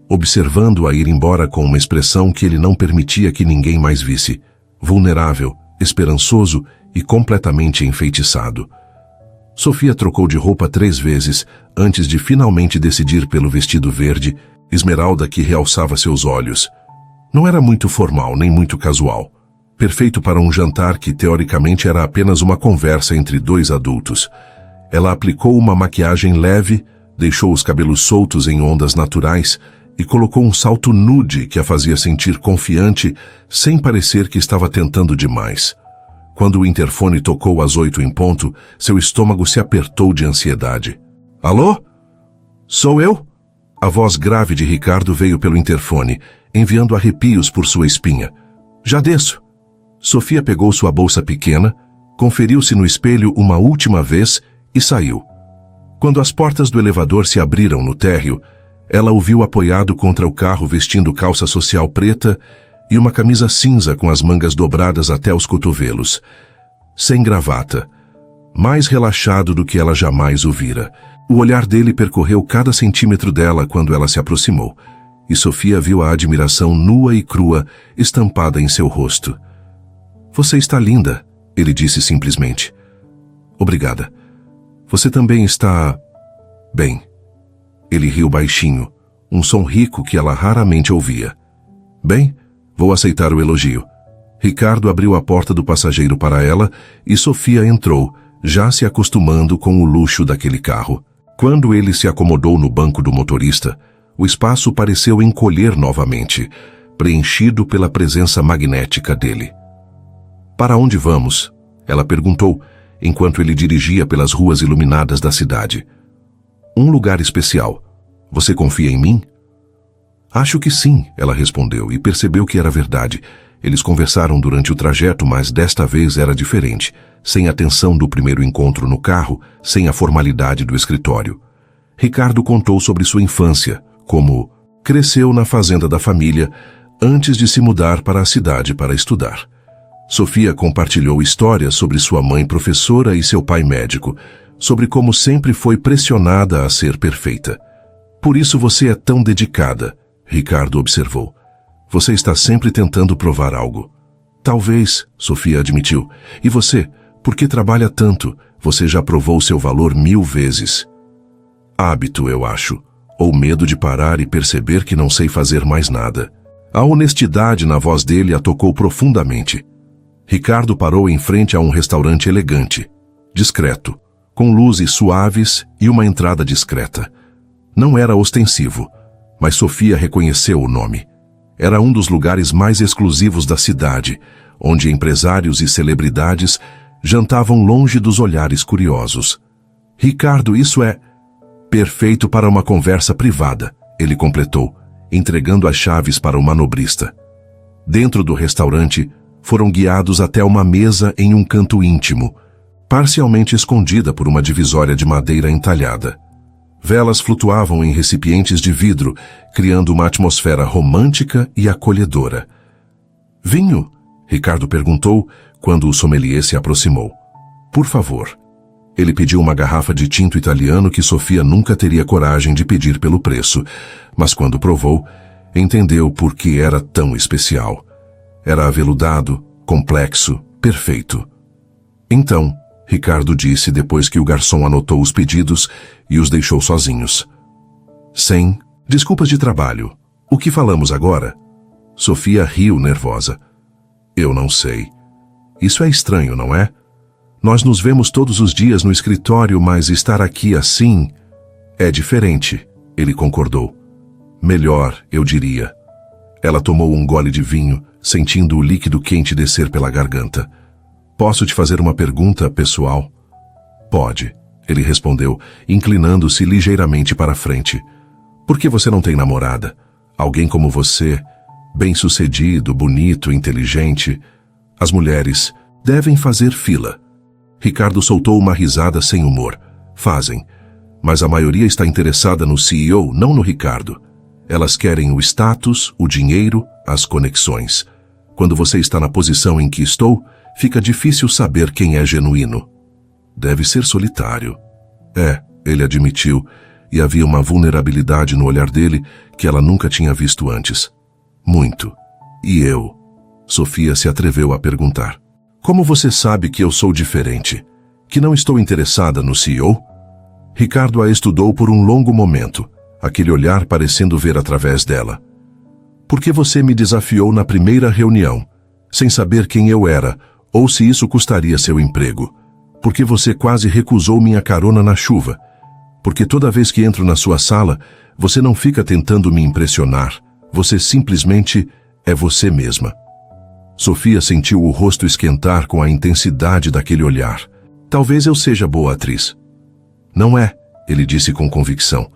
observando-a ir embora com uma expressão que ele não permitia que ninguém mais visse, vulnerável, esperançoso e completamente enfeitiçado. Sofia trocou de roupa 3 vezes antes de finalmente decidir pelo vestido verde, esmeralda que realçava seus olhos. Não era muito formal nem muito casual. Perfeito para um jantar que teoricamente era apenas uma conversa entre 2 adultos. Ela aplicou uma maquiagem leve, deixou os cabelos soltos em ondas naturais e colocou um salto nude que a fazia sentir confiante sem parecer que estava tentando demais. Quando o interfone tocou às 8 em ponto, seu estômago se apertou de ansiedade. Alô? Sou eu? A voz grave de Ricardo veio pelo interfone, enviando arrepios por sua espinha. Já desço. Sofia pegou sua bolsa pequena, conferiu-se no espelho uma última vez e saiu. Quando as portas do elevador se abriram no térreo, ela o viu apoiado contra o carro vestindo calça social preta e uma camisa cinza com as mangas dobradas até os cotovelos. Sem gravata. Mais relaxado do que ela jamais o vira. O olhar dele percorreu cada centímetro dela quando ela se aproximou, e Sofia viu a admiração nua e crua estampada em seu rosto. Você está linda, ele disse simplesmente. Obrigada. Você também está... bem. Ele riu baixinho, um som rico que ela raramente ouvia. Bem, vou aceitar o elogio. Ricardo abriu a porta do passageiro para ela e Sofia entrou, já se acostumando com o luxo daquele carro. Quando ele se acomodou no banco do motorista, o espaço pareceu encolher novamente, preenchido pela presença magnética dele. Para onde vamos? Ela perguntou, enquanto ele dirigia pelas ruas iluminadas da cidade. Um lugar especial. Você confia em mim? Acho que sim, ela respondeu e percebeu que era verdade. Eles conversaram durante o trajeto, mas desta vez era diferente, sem a tensão do primeiro encontro no carro, sem a formalidade do escritório. Ricardo contou sobre sua infância, como cresceu na fazenda da família antes de se mudar para a cidade para estudar. Sofia compartilhou histórias sobre sua mãe professora e seu pai médico, sobre como sempre foi pressionada a ser perfeita. Por isso você é tão dedicada, Ricardo observou. Você está sempre tentando provar algo. Talvez, Sofia admitiu. E você, por que trabalha tanto? Você já provou seu valor 1000 vezes. Hábito, eu acho. Ou medo de parar e perceber que não sei fazer mais nada. A honestidade na voz dele a tocou profundamente. Ricardo parou em frente a um restaurante elegante, discreto, com luzes suaves e uma entrada discreta. Não era ostensivo, mas Sofia reconheceu o nome. Era um dos lugares mais exclusivos da cidade, onde empresários e celebridades jantavam longe dos olhares curiosos. Ricardo, isso é perfeito para uma conversa privada, ele completou, entregando as chaves para o manobrista. Dentro do restaurante, foram guiados até uma mesa em um canto íntimo, parcialmente escondida por uma divisória de madeira entalhada. Velas flutuavam em recipientes de vidro, criando uma atmosfera romântica e acolhedora. "Vinho?" Ricardo perguntou quando o sommelier se aproximou. "Por favor." Ele pediu uma garrafa de tinto italiano que Sofia nunca teria coragem de pedir pelo preço, mas quando provou, entendeu por que era tão especial. Era aveludado, complexo, perfeito. "Então," Ricardo disse depois que o garçom anotou os pedidos e os deixou sozinhos. "Sem desculpas de trabalho. O que falamos agora?" Sofia riu nervosa. "Eu não sei. Isso é estranho, não é? Nós nos vemos todos os dias no escritório, mas estar aqui assim é diferente," ele concordou. "Melhor, eu diria." Ela tomou um gole de vinho, sentindo o líquido quente descer pela garganta. "Posso te fazer uma pergunta pessoal?" "Pode," ele respondeu, inclinando-se ligeiramente para a frente. "Por que você não tem namorada? Alguém como você, bem-sucedido, bonito, inteligente. As mulheres devem fazer fila." Ricardo soltou uma risada sem humor. "Fazem. Mas a maioria está interessada no CEO, não no Ricardo. Elas querem o status, o dinheiro, as conexões. Quando você está na posição em que estou, fica difícil saber quem é genuíno." "Deve ser solitário." "É," ele admitiu, e havia uma vulnerabilidade no olhar dele que ela nunca tinha visto antes. "Muito. E eu?" Sofia se atreveu a perguntar. "Como você sabe que eu sou diferente? Que não estou interessada no CEO?" Ricardo a estudou por um longo momento, aquele olhar parecendo ver através dela. "Porque você me desafiou na primeira reunião, sem saber quem eu era, ou se isso custaria seu emprego. Porque você quase recusou minha carona na chuva. Porque toda vez que entro na sua sala, você não fica tentando me impressionar, você simplesmente é você mesma." Sofia sentiu o rosto esquentar com a intensidade daquele olhar. "Talvez eu seja boa atriz." "Não é," ele disse com convicção.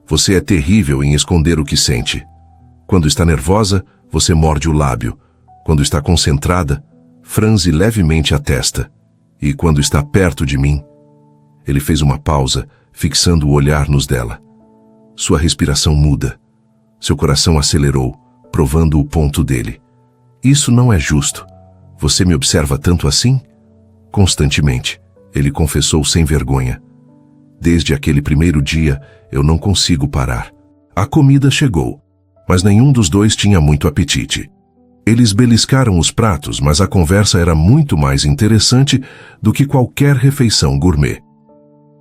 "Você é terrível em esconder o que sente. Quando está nervosa, você morde o lábio. Quando está concentrada, franze levemente a testa. E quando está perto de mim..." Ele fez uma pausa, fixando o olhar nos dela. Sua respiração muda. Seu coração acelerou, provando o ponto dele. "Isso não é justo. Você me observa tanto assim?" "Constantemente," ele confessou sem vergonha. "Desde aquele primeiro dia, eu não consigo parar." A comida chegou, mas nenhum dos dois tinha muito apetite. Eles beliscaram os pratos, mas a conversa era muito mais interessante do que qualquer refeição gourmet.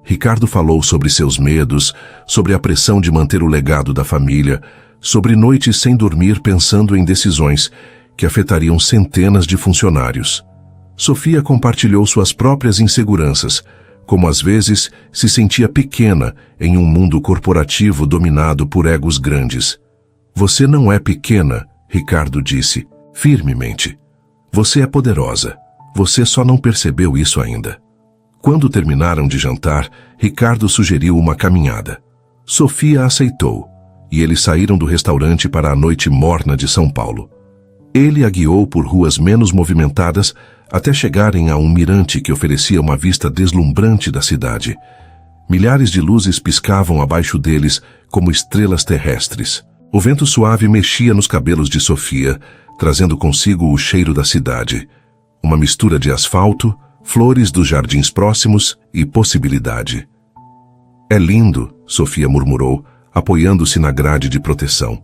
Ricardo falou sobre seus medos, sobre a pressão de manter o legado da família, sobre noites sem dormir pensando em decisões que afetariam centenas de funcionários. Sofia compartilhou suas próprias inseguranças, como às vezes se sentia pequena em um mundo corporativo dominado por egos grandes. "Você não é pequena," Ricardo disse, firmemente. "Você é poderosa. Você só não percebeu isso ainda." Quando terminaram de jantar, Ricardo sugeriu uma caminhada. Sofia aceitou, e eles saíram do restaurante para a noite morna de São Paulo. Ele a guiou por ruas menos movimentadas até chegarem a um mirante que oferecia uma vista deslumbrante da cidade. Milhares de luzes piscavam abaixo deles como estrelas terrestres. O vento suave mexia nos cabelos de Sofia, trazendo consigo o cheiro da cidade. Uma mistura de asfalto, flores dos jardins próximos e possibilidade. "É lindo," Sofia murmurou, apoiando-se na grade de proteção.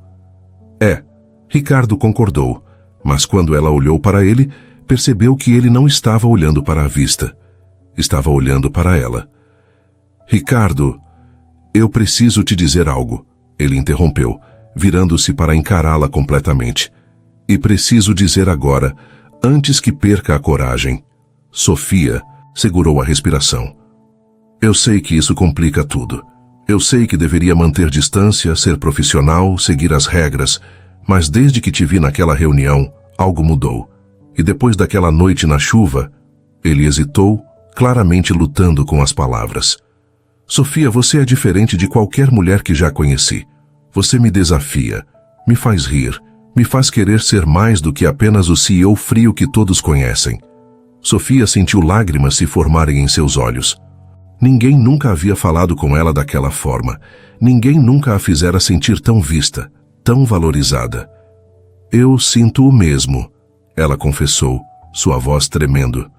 "É," Ricardo concordou, mas quando ela olhou para ele, percebeu que ele não estava olhando para a vista. Estava olhando para ela. "Ricardo, eu preciso te dizer algo," ele interrompeu, virando-se para encará-la completamente. "E preciso dizer agora, antes que perca a coragem." Sofia segurou a respiração. "Eu sei que isso complica tudo. Eu sei que deveria manter distância, ser profissional, seguir as regras, mas desde que te vi naquela reunião, algo mudou. E depois daquela noite na chuva..." Ele hesitou, claramente lutando com as palavras. "Sofia, você é diferente de qualquer mulher que já conheci. Você me desafia, me faz rir, Me faz querer ser mais do que apenas o CEO frio que todos conhecem. Sofia sentiu lágrimas se formarem em seus olhos. Ninguém nunca havia falado com ela daquela forma. Ninguém nunca a fizera sentir tão vista, tão valorizada. Eu sinto o mesmo, ela confessou, sua voz tremendo.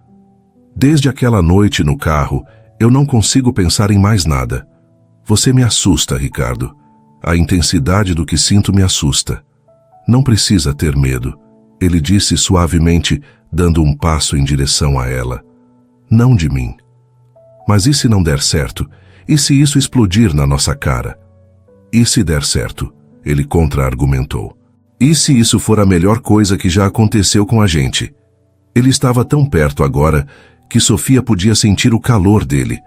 Desde aquela noite no carro, eu não consigo pensar em mais nada. Você me assusta, Ricardo. A intensidade do que sinto me assusta. Não precisa ter medo, ele disse suavemente, dando um passo em direção a ela. Não de mim. Mas e se não der certo? E se isso explodir na nossa cara? E se der certo? Ele contra-argumentou. E se isso for a melhor coisa que já aconteceu com a gente? Ele estava tão perto agora que Sofia podia sentir o calor dele.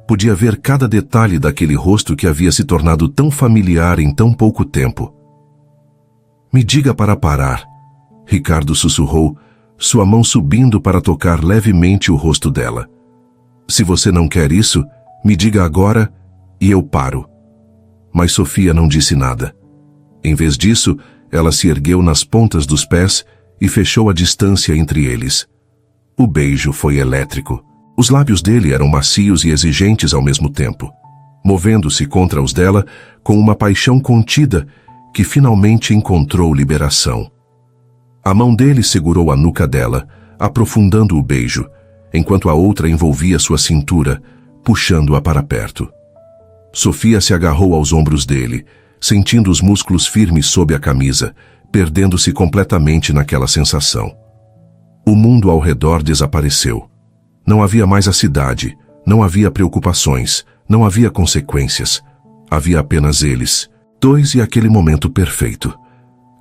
Podia ver cada detalhe daquele rosto que havia se tornado tão familiar em tão pouco tempo. Me diga para parar, Ricardo sussurrou, sua mão subindo para tocar levemente o rosto dela. Se você não quer isso, me diga agora e eu paro. Mas Sofia não disse nada. Em vez disso, ela se ergueu nas pontas dos pés e fechou a distância entre eles. O beijo foi elétrico. Os lábios dele eram macios e exigentes ao mesmo tempo, movendo-se contra os dela com uma paixão contida que finalmente encontrou liberação. A mão dele segurou a nuca dela, aprofundando o beijo, enquanto a outra envolvia sua cintura, puxando-a para perto. Sofia se agarrou aos ombros dele, sentindo os músculos firmes sob a camisa, perdendo-se completamente naquela sensação. O mundo ao redor desapareceu. Não havia mais a cidade, não havia preocupações, não havia consequências. Havia apenas eles, dois e aquele momento perfeito.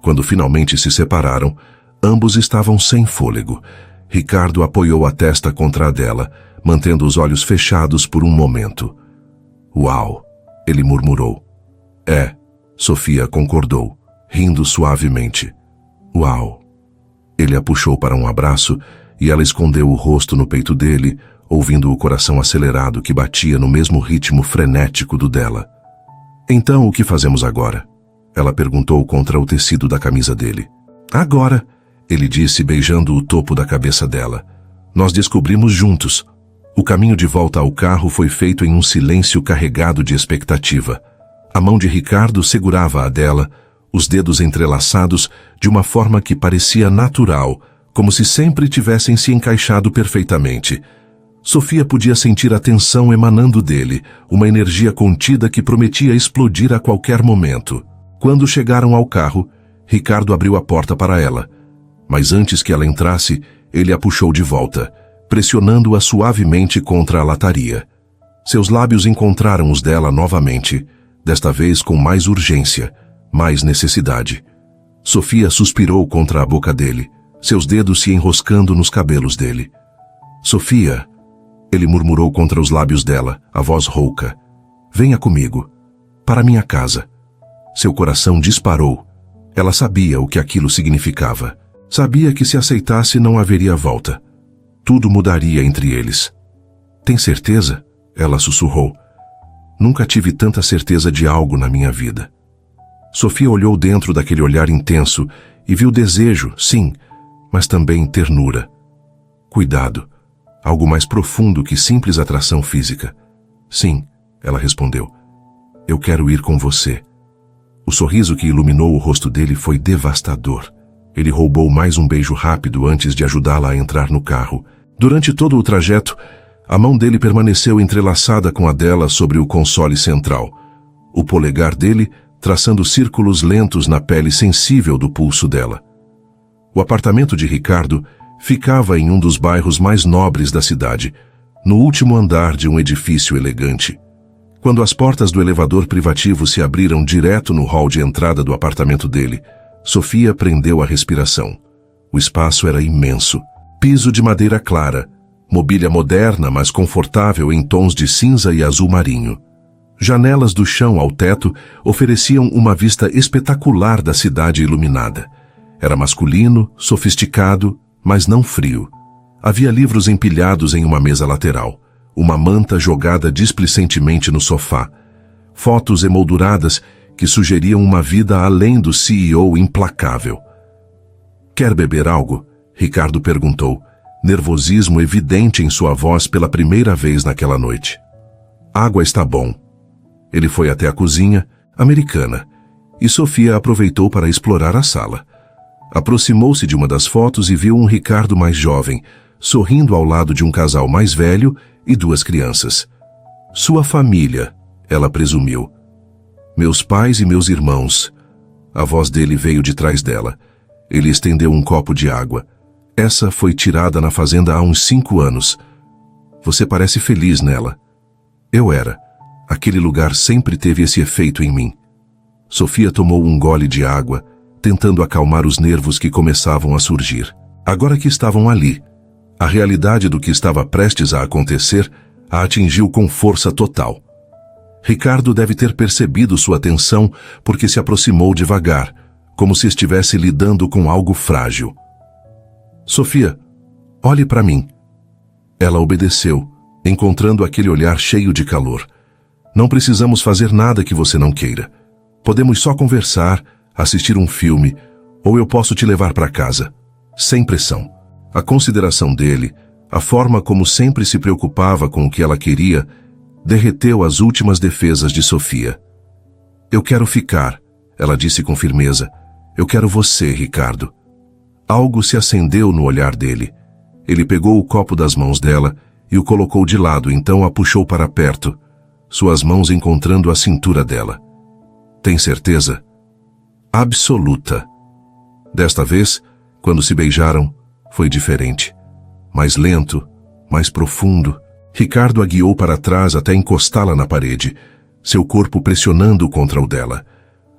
Quando finalmente se separaram, ambos estavam sem fôlego. Ricardo apoiou a testa contra a dela, mantendo os olhos fechados por um momento. Uau, ele murmurou. É, Sofia concordou, rindo suavemente. Uau. Ele a puxou para um abraço e ela escondeu o rosto no peito dele, ouvindo o coração acelerado que batia no mesmo ritmo frenético do dela. Então, o que fazemos agora? Ela perguntou contra o tecido da camisa dele. Agora, ele disse beijando o topo da cabeça dela. Nós descobrimos juntos. O caminho de volta ao carro foi feito em um silêncio carregado de expectativa. A mão de Ricardo segurava a dela, os dedos entrelaçados de uma forma que parecia natural, como se sempre tivessem se encaixado perfeitamente. Sofia podia sentir a tensão emanando dele, uma energia contida que prometia explodir a qualquer momento. Quando chegaram ao carro, Ricardo abriu a porta para ela. Mas antes que ela entrasse, ele a puxou de volta, pressionando-a suavemente contra a lataria. Seus lábios encontraram os dela novamente, desta vez com mais urgência, mais necessidade. Sofia suspirou contra a boca dele, seus dedos se enroscando nos cabelos dele. Sofia, ele murmurou contra os lábios dela, a voz rouca. Venha comigo, para minha casa. Seu coração disparou. Ela sabia o que aquilo significava. Sabia que se aceitasse não haveria volta. Tudo mudaria entre eles. Tem certeza? Ela sussurrou. Nunca tive tanta certeza de algo na minha vida. Sofia olhou dentro daquele olhar intenso e viu desejo, sim, mas também ternura. Cuidado, algo mais profundo que simples atração física. Sim, ela respondeu. Eu quero ir com você. O sorriso que iluminou o rosto dele foi devastador. Ele roubou mais um beijo rápido antes de ajudá-la a entrar no carro. Durante todo o trajeto, a mão dele permaneceu entrelaçada com a dela sobre o console central. O polegar dele traçando círculos lentos na pele sensível do pulso dela. O apartamento de Ricardo ficava em um dos bairros mais nobres da cidade, no último andar de um edifício elegante. Quando as portas do elevador privativo se abriram direto no hall de entrada do apartamento dele, Sofia prendeu a respiração. O espaço era imenso. Piso de madeira clara, mobília moderna, mas confortável em tons de cinza e azul marinho. Janelas do chão ao teto ofereciam uma vista espetacular da cidade iluminada. Era masculino, sofisticado, mas não frio. Havia livros empilhados em uma mesa lateral, uma manta jogada displicentemente no sofá, fotos emolduradas que sugeriam uma vida além do CEO implacável. Quer beber algo? Ricardo perguntou, nervosismo evidente em sua voz pela primeira vez naquela noite. Água está bom. Ele foi até a cozinha, americana, e Sofia aproveitou para explorar a sala. Aproximou-se de uma das fotos e viu um Ricardo mais jovem, sorrindo ao lado de um casal mais velho e duas crianças. Sua família, ela presumiu. Meus pais e meus irmãos. A voz dele veio de trás dela. Ele estendeu um copo de água. Essa foi tirada na fazenda há uns 5 anos. Você parece feliz nela. Eu era. Aquele lugar sempre teve esse efeito em mim. Sofia tomou um gole de água, tentando acalmar os nervos que começavam a surgir. Agora que estavam ali, a realidade do que estava prestes a acontecer a atingiu com força total. Ricardo deve ter percebido sua tensão porque se aproximou devagar, como se estivesse lidando com algo frágil. Sofia, olhe para mim. Ela obedeceu, encontrando aquele olhar cheio de calor. Não precisamos fazer nada que você não queira. Podemos só conversar, assistir um filme, ou eu posso te levar para casa. Sem pressão. A consideração dele, a forma como sempre se preocupava com o que ela queria, derreteu as últimas defesas de Sofia. Eu quero ficar, ela disse com firmeza. Eu quero você, Ricardo. Algo se acendeu no olhar dele. Ele pegou o copo das mãos dela e o colocou de lado, então a puxou para perto, suas mãos encontrando a cintura dela. Tem certeza? Absoluta. Desta vez, quando se beijaram, foi diferente. Mais lento, mais profundo. Ricardo a guiou para trás até encostá-la na parede, seu corpo pressionando contra o dela.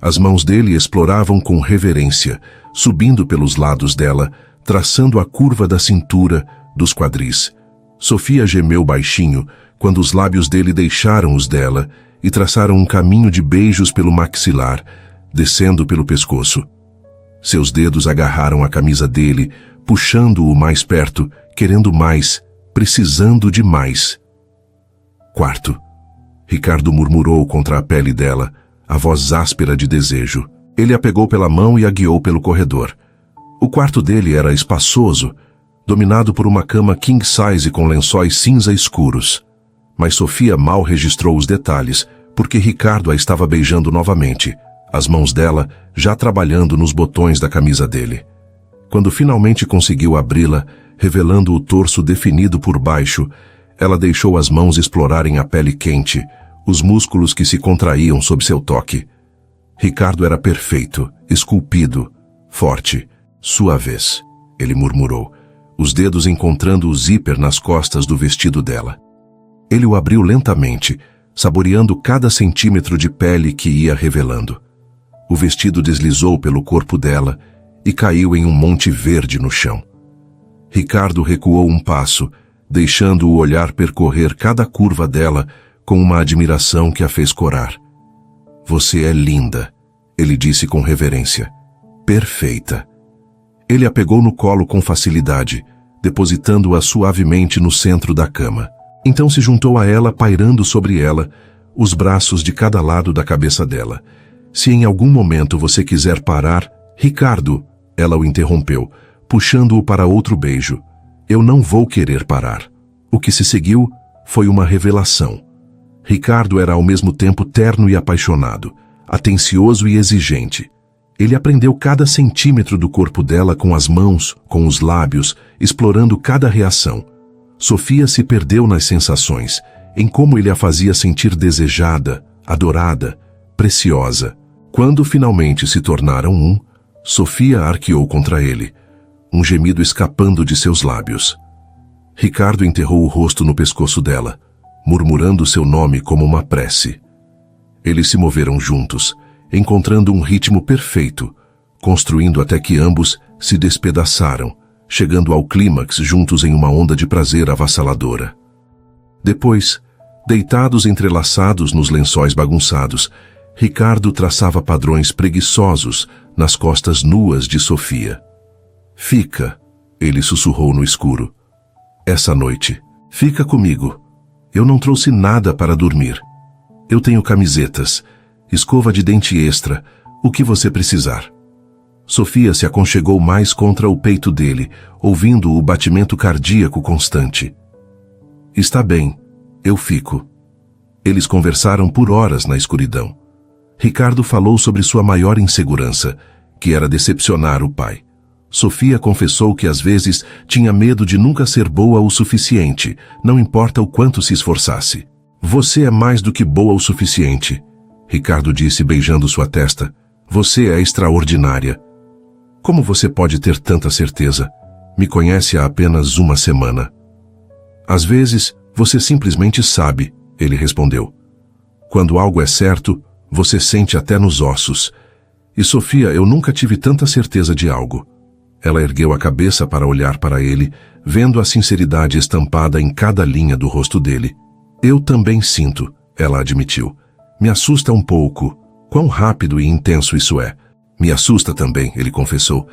As mãos dele exploravam com reverência, subindo pelos lados dela, traçando a curva da cintura, dos quadris. Sofia gemeu baixinho quando os lábios dele deixaram os dela e traçaram um caminho de beijos pelo maxilar, descendo pelo pescoço. Seus dedos agarraram a camisa dele, puxando-o mais perto, querendo mais, precisando de mais. Quarto. Ricardo murmurou contra a pele dela, a voz áspera de desejo. Ele a pegou pela mão e a guiou pelo corredor. O quarto dele era espaçoso, dominado por uma cama king size com lençóis cinza escuros. Mas Sofia mal registrou os detalhes, porque Ricardo a estava beijando novamente, as mãos dela já trabalhando nos botões da camisa dele. Quando finalmente conseguiu abri-la, revelando o torso definido por baixo, ela deixou as mãos explorarem a pele quente, os músculos que se contraíam sob seu toque. Ricardo era perfeito, esculpido, forte. Sua vez, ele murmurou, os dedos encontrando o zíper nas costas do vestido dela. Ele o abriu lentamente, saboreando cada centímetro de pele que ia revelando. O vestido deslizou pelo corpo dela e caiu em um monte verde no chão. Ricardo recuou um passo, deixando o olhar percorrer cada curva dela com uma admiração que a fez corar. Você é linda, ele disse com reverência. Perfeita. Ele a pegou no colo com facilidade, depositando-a suavemente no centro da cama. Então se juntou a ela, pairando sobre ela, os braços de cada lado da cabeça dela. Se em algum momento você quiser parar, Ricardo, ela o interrompeu, puxando-o para outro beijo. Eu não vou querer parar. O que se seguiu foi uma revelação. Ricardo era ao mesmo tempo terno e apaixonado, atencioso e exigente. Ele aprendeu cada centímetro do corpo dela com as mãos, com os lábios, explorando cada reação. Sofia se perdeu nas sensações, em como ele a fazia sentir desejada, adorada, preciosa. Quando finalmente se tornaram um, Sofia arqueou contra ele, um gemido escapando de seus lábios. Ricardo enterrou o rosto no pescoço dela, murmurando seu nome como uma prece. Eles se moveram juntos, encontrando um ritmo perfeito, construindo até que ambos se despedaçaram, chegando ao clímax juntos em uma onda de prazer avassaladora. Depois, deitados entrelaçados nos lençóis bagunçados, Ricardo traçava padrões preguiçosos nas costas nuas de Sofia. Fica, ele sussurrou no escuro. Essa noite, fica comigo. Eu não trouxe nada para dormir. Eu tenho camisetas, escova de dente extra, o que você precisar. Sofia se aconchegou mais contra o peito dele, ouvindo o batimento cardíaco constante. Está bem, eu fico. Eles conversaram por horas na escuridão. Ricardo falou sobre sua maior insegurança, que era decepcionar o pai. Sofia confessou que às vezes tinha medo de nunca ser boa o suficiente, não importa o quanto se esforçasse. Você é mais do que boa o suficiente, Ricardo disse beijando sua testa. Você é extraordinária. Como você pode ter tanta certeza? Me conhece há apenas uma semana. Às vezes, você simplesmente sabe, ele respondeu. Quando algo é certo, você sente até nos ossos. E Sofia, eu nunca tive tanta certeza de algo. Ela ergueu a cabeça para olhar para ele, vendo a sinceridade estampada em cada linha do rosto dele. Eu também sinto, ela admitiu. Me assusta um pouco. Quão rápido e intenso isso é. Me assusta também, ele confessou.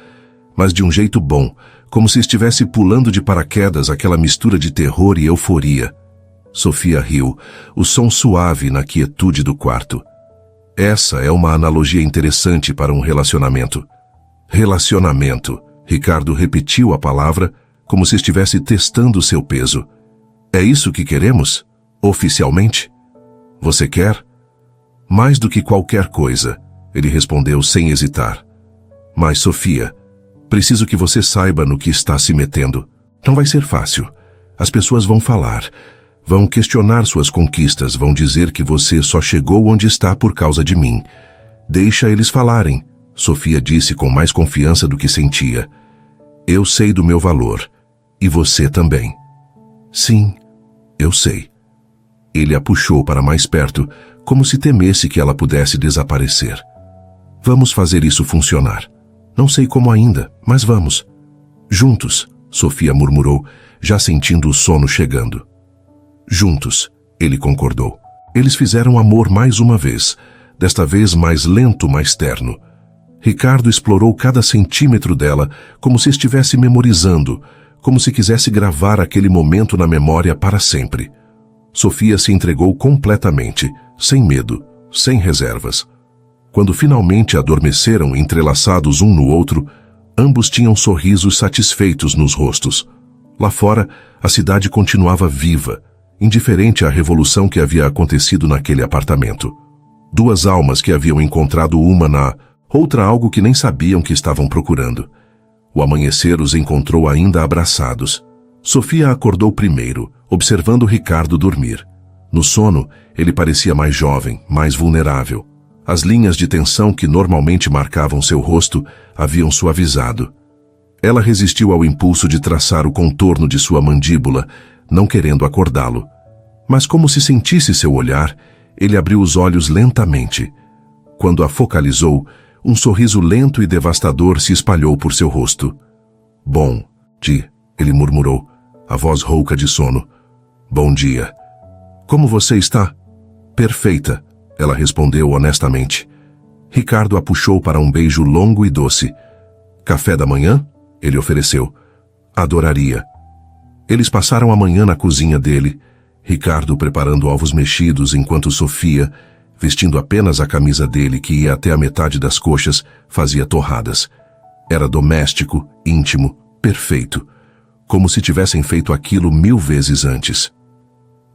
Mas de um jeito bom, como se estivesse pulando de paraquedas aquela mistura de terror e euforia. Sofia riu, o som suave na quietude do quarto. Essa é uma analogia interessante para um relacionamento. Relacionamento. Ricardo repetiu a palavra como se estivesse testando seu peso. É isso que queremos? Oficialmente? Você quer? Mais do que qualquer coisa, ele respondeu sem hesitar. Mas, Sofia, preciso que você saiba no que está se metendo. Não vai ser fácil. As pessoas vão falar, vão questionar suas conquistas, vão dizer que você só chegou onde está por causa de mim. Deixa eles falarem, Sofia disse com mais confiança do que sentia. Eu sei do meu valor. E você também. Sim, eu sei. Ele a puxou para mais perto, como se temesse que ela pudesse desaparecer. Vamos fazer isso funcionar. Não sei como ainda, mas vamos. Juntos, Sofia murmurou, já sentindo o sono chegando. Juntos, ele concordou. Eles fizeram amor mais uma vez, desta vez mais lento, mais terno. Ricardo explorou cada centímetro dela, como se estivesse memorizando, como se quisesse gravar aquele momento na memória para sempre. Sofia se entregou completamente, sem medo, sem reservas. Quando finalmente adormeceram entrelaçados um no outro, ambos tinham sorrisos satisfeitos nos rostos. Lá fora, a cidade continuava viva, indiferente à revolução que havia acontecido naquele apartamento. Duas almas que haviam encontrado uma na outra algo que nem sabiam que estavam procurando. O amanhecer os encontrou ainda abraçados. Sofia acordou primeiro, observando Ricardo dormir. No sono, ele parecia mais jovem, mais vulnerável. As linhas de tensão que normalmente marcavam seu rosto haviam suavizado. Ela resistiu ao impulso de traçar o contorno de sua mandíbula, não querendo acordá-lo. Mas como se sentisse seu olhar, ele abriu os olhos lentamente. Quando a focalizou, um sorriso lento e devastador se espalhou por seu rosto. Bom, ele murmurou, a voz rouca de sono. Bom dia. Como você está? Perfeita, ela respondeu honestamente. Ricardo a puxou para um beijo longo e doce. Café da manhã? Ele ofereceu. Adoraria. Eles passaram a manhã na cozinha dele, Ricardo preparando ovos mexidos enquanto Sofia, vestindo apenas a camisa dele que ia até a metade das coxas, fazia torradas. Era doméstico, íntimo, perfeito. Como se tivessem feito aquilo 1000 vezes antes.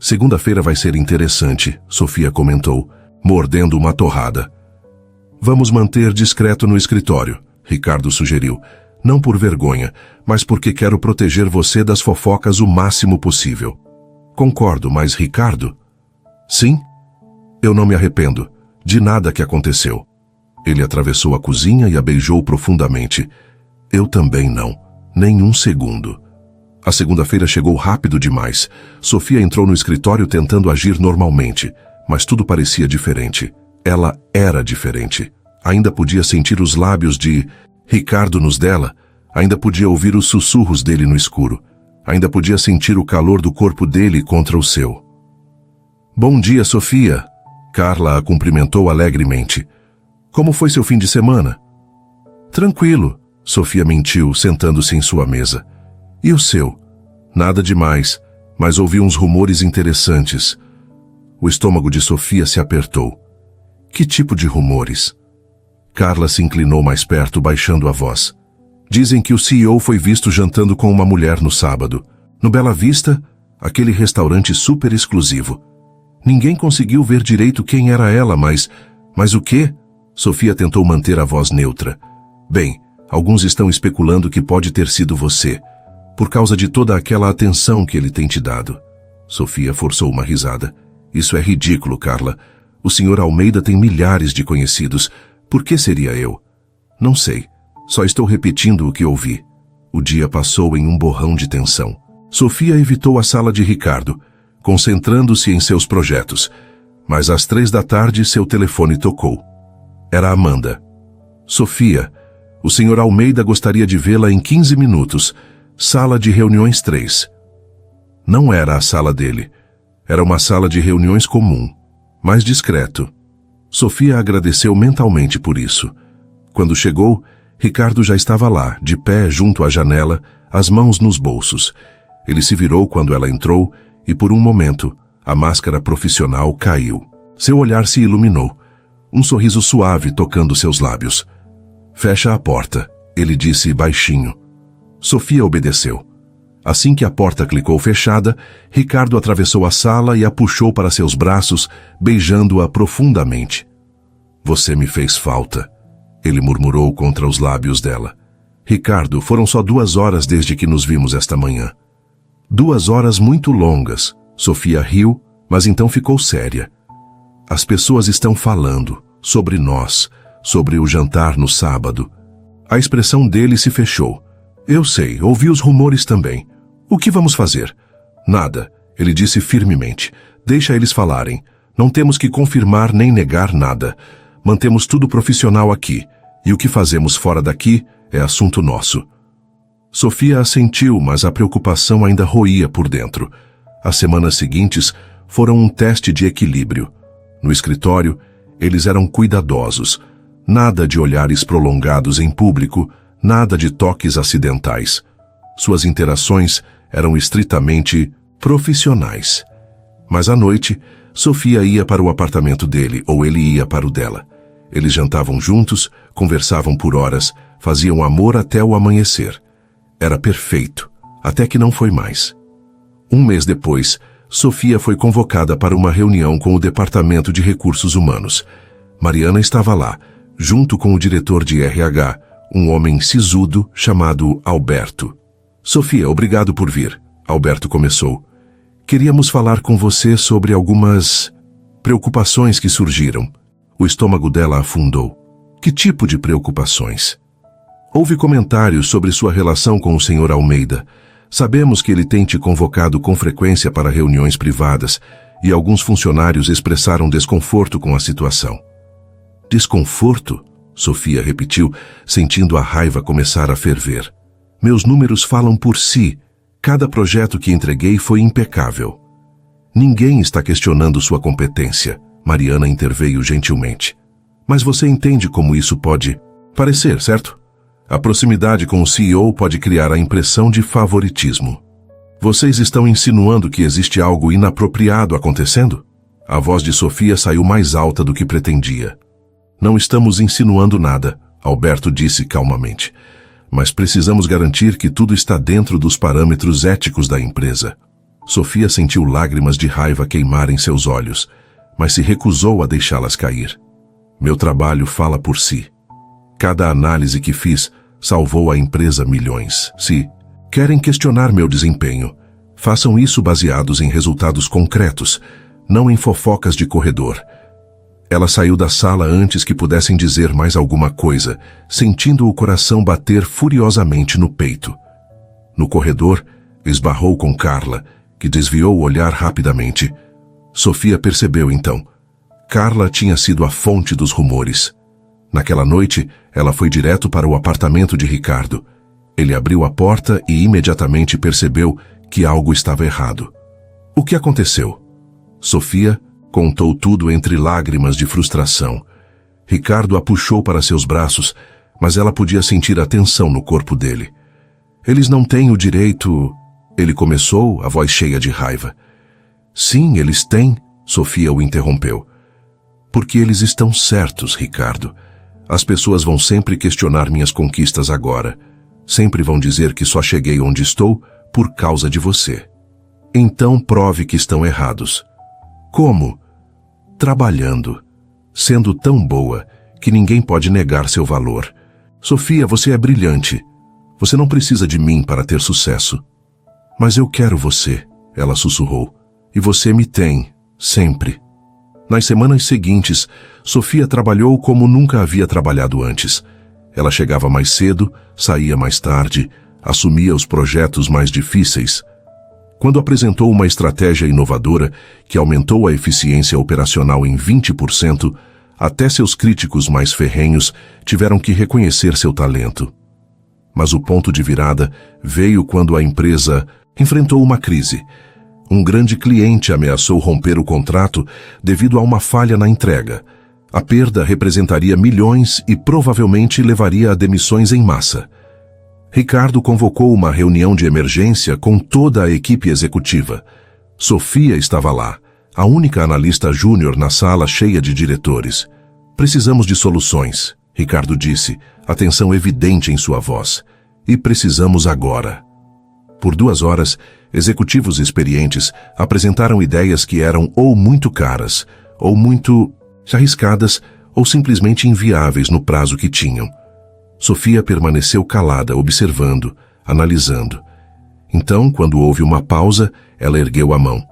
Segunda-feira vai ser interessante, Sofia comentou, mordendo uma torrada. Vamos manter discreto no escritório, Ricardo sugeriu. Não por vergonha, mas porque quero proteger você das fofocas o máximo possível. Concordo, mas Ricardo? Sim? Eu não me arrependo de nada que aconteceu. Ele atravessou a cozinha e a beijou profundamente. Eu também não, nem um segundo. A segunda-feira chegou rápido demais. Sofia entrou no escritório tentando agir normalmente, mas tudo parecia diferente. Ela era diferente. Ainda podia sentir os lábios de Ricardo nos dela, ainda podia ouvir os sussurros dele no escuro, ainda podia sentir o calor do corpo dele contra o seu. Bom dia, Sofia. Carla a cumprimentou alegremente. Como foi seu fim de semana? Tranquilo, Sofia mentiu, sentando-se em sua mesa. E o seu? Nada demais, mas ouvi uns rumores interessantes. O estômago de Sofia se apertou. Que tipo de rumores? Carla se inclinou mais perto, baixando a voz. Dizem que o CEO foi visto jantando com uma mulher no sábado, no Bela Vista, aquele restaurante super exclusivo. Ninguém conseguiu ver direito quem era ela, mas o quê? Sofia tentou manter a voz neutra. Bem, alguns estão especulando que pode ter sido você, por causa de toda aquela atenção que ele tem te dado. Sofia forçou uma risada. Isso é ridículo, Carla. O Sr. Almeida tem milhares de conhecidos. Por que seria eu? Não sei. Só estou repetindo o que ouvi. O dia passou em um borrão de tensão. Sofia evitou a sala de Ricardo, concentrando-se em seus projetos. Mas às 3 da tarde seu telefone tocou. Era Amanda. Sofia, o Sr. Almeida gostaria de vê-la em 15 minutos. Sala de reuniões 3. Não era a sala dele. Era uma sala de reuniões comum, mais discreto. Sofia agradeceu mentalmente por isso. Quando chegou, Ricardo já estava lá, de pé junto à janela, as mãos nos bolsos. Ele se virou quando ela entrou e, por um momento, a máscara profissional caiu. Seu olhar se iluminou, um sorriso suave tocando seus lábios. Fecha a porta, ele disse baixinho. Sofia obedeceu. Assim que a porta clicou fechada, Ricardo atravessou a sala e a puxou para seus braços, beijando-a profundamente. Você me fez falta, ele murmurou contra os lábios dela. Ricardo, foram só 2 horas desde que nos vimos esta manhã. 2 horas muito longas. Sofia riu, mas então ficou séria. As pessoas estão falando sobre nós, sobre o jantar no sábado. A expressão dele se fechou. Eu sei, ouvi os rumores também. O que vamos fazer? Nada, ele disse firmemente. Deixa eles falarem. Não temos que confirmar nem negar nada. Mantemos tudo profissional aqui. E o que fazemos fora daqui é assunto nosso. Sofia assentiu, mas a preocupação ainda roía por dentro. As semanas seguintes foram um teste de equilíbrio. No escritório, eles eram cuidadosos. Nada de olhares prolongados em público, nada de toques acidentais. Suas interações eram estritamente profissionais. Mas à noite, Sofia ia para o apartamento dele ou ele ia para o dela. Eles jantavam juntos, conversavam por horas, faziam amor até o amanhecer. Era perfeito, até que não foi mais. Um mês depois, Sofia foi convocada para uma reunião com o Departamento de Recursos Humanos. Mariana estava lá, junto com o diretor de RH, um homem sisudo chamado Alberto. Sofia, obrigado por vir, Alberto começou. Queríamos falar com você sobre algumas preocupações que surgiram. O estômago dela afundou. Que tipo de preocupações? Houve comentários sobre sua relação com o Sr. Almeida. Sabemos que ele tem te convocado com frequência para reuniões privadas e alguns funcionários expressaram desconforto com a situação. Desconforto? Sofia repetiu, sentindo a raiva começar a ferver. Meus números falam por si. Cada projeto que entreguei foi impecável. Ninguém está questionando sua competência. Mariana interveio gentilmente. Mas você entende como isso pode parecer, certo? A proximidade com o CEO pode criar a impressão de favoritismo. Vocês estão insinuando que existe algo inapropriado acontecendo? A voz de Sofia saiu mais alta do que pretendia. Não estamos insinuando nada, Alberto disse calmamente. Mas precisamos garantir que tudo está dentro dos parâmetros éticos da empresa. Sofia sentiu lágrimas de raiva queimar em seus olhos, mas se recusou a deixá-las cair. Meu trabalho fala por si. Cada análise que fiz salvou a empresa milhões. Se querem questionar meu desempenho, façam isso baseados em resultados concretos, não em fofocas de corredor. Ela saiu da sala antes que pudessem dizer mais alguma coisa, sentindo o coração bater furiosamente no peito. No corredor, esbarrou com Carla, que desviou o olhar rapidamente. Sofia percebeu então. Carla tinha sido a fonte dos rumores. Naquela noite, ela foi direto para o apartamento de Ricardo. Ele abriu a porta e imediatamente percebeu que algo estava errado. O que aconteceu? Sofia contou tudo entre lágrimas de frustração. Ricardo a puxou para seus braços, mas ela podia sentir a tensão no corpo dele. Eles não têm o direito... Ele começou, a voz cheia de raiva. Sim, eles têm, Sofia o interrompeu. Porque eles estão certos, Ricardo. As pessoas vão sempre questionar minhas conquistas agora. Sempre vão dizer que só cheguei onde estou por causa de você. Então prove que estão errados. Como? Trabalhando. Sendo tão boa que ninguém pode negar seu valor. Sofia, você é brilhante. Você não precisa de mim para ter sucesso. Mas eu quero você, ela sussurrou. E você me tem, sempre. Nas semanas seguintes, Sofia trabalhou como nunca havia trabalhado antes. Ela chegava mais cedo, saía mais tarde, assumia os projetos mais difíceis. Quando apresentou uma estratégia inovadora que aumentou a eficiência operacional em 20%, até seus críticos mais ferrenhos tiveram que reconhecer seu talento. Mas o ponto de virada veio quando a empresa enfrentou uma crise. Um grande cliente ameaçou romper o contrato devido a uma falha na entrega. A perda representaria milhões e provavelmente levaria a demissões em massa. Ricardo convocou uma reunião de emergência com toda a equipe executiva. Sofia estava lá, a única analista júnior na sala cheia de diretores. Precisamos de soluções, Ricardo disse, a tensão evidente em sua voz. E precisamos agora. Por 2 horas, executivos experientes apresentaram ideias que eram ou muito caras, ou muito arriscadas, ou simplesmente inviáveis no prazo que tinham. Sofia permaneceu calada, observando, analisando. Então, quando houve uma pausa, ela ergueu a mão.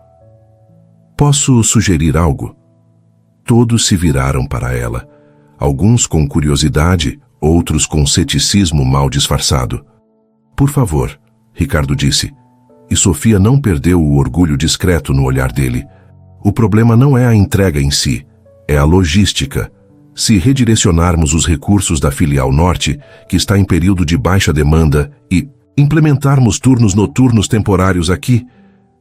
Posso sugerir algo? Todos se viraram para ela. Alguns com curiosidade, outros com ceticismo mal disfarçado. Por favor, Ricardo disse. E Sofia não perdeu o orgulho discreto no olhar dele. O problema não é a entrega em si, é a logística. Se redirecionarmos os recursos da filial norte, que está em período de baixa demanda, e implementarmos turnos noturnos temporários aqui,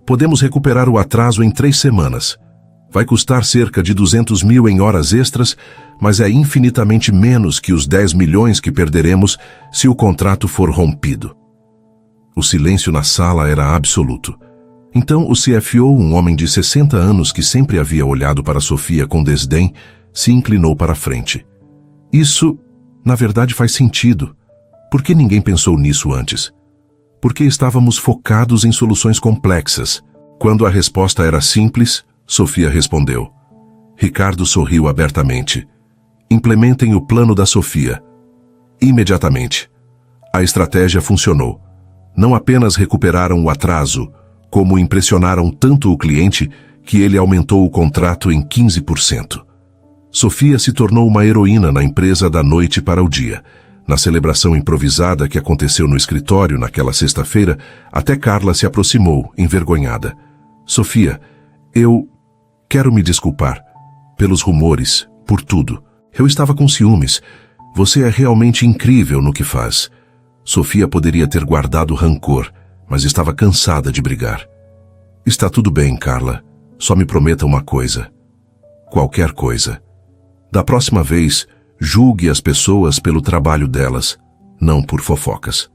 podemos recuperar o atraso em 3 semanas. Vai custar cerca de 200 mil em horas extras, mas é infinitamente menos que os 10 milhões que perderemos se o contrato for rompido. O silêncio na sala era absoluto. Então o CFO, um homem de 60 anos que sempre havia olhado para Sofia com desdém, se inclinou para a frente. Isso, na verdade, faz sentido. Por que ninguém pensou nisso antes? Porque estávamos focados em soluções complexas. Quando a resposta era simples, Sofia respondeu. Ricardo sorriu abertamente. Implementem o plano da Sofia. Imediatamente. A estratégia funcionou. Não apenas recuperaram o atraso, como impressionaram tanto o cliente que ele aumentou o contrato em 15%. Sofia se tornou uma heroína na empresa da noite para o dia. Na celebração improvisada que aconteceu no escritório naquela sexta-feira, até Carla se aproximou, envergonhada. Sofia, eu quero me desculpar. Pelos rumores, por tudo. Eu estava com ciúmes. Você é realmente incrível no que faz. Sofia poderia ter guardado rancor, mas estava cansada de brigar. Está tudo bem, Carla. Só me prometa uma coisa. Qualquer coisa. Da próxima vez, julgue as pessoas pelo trabalho delas, não por fofocas.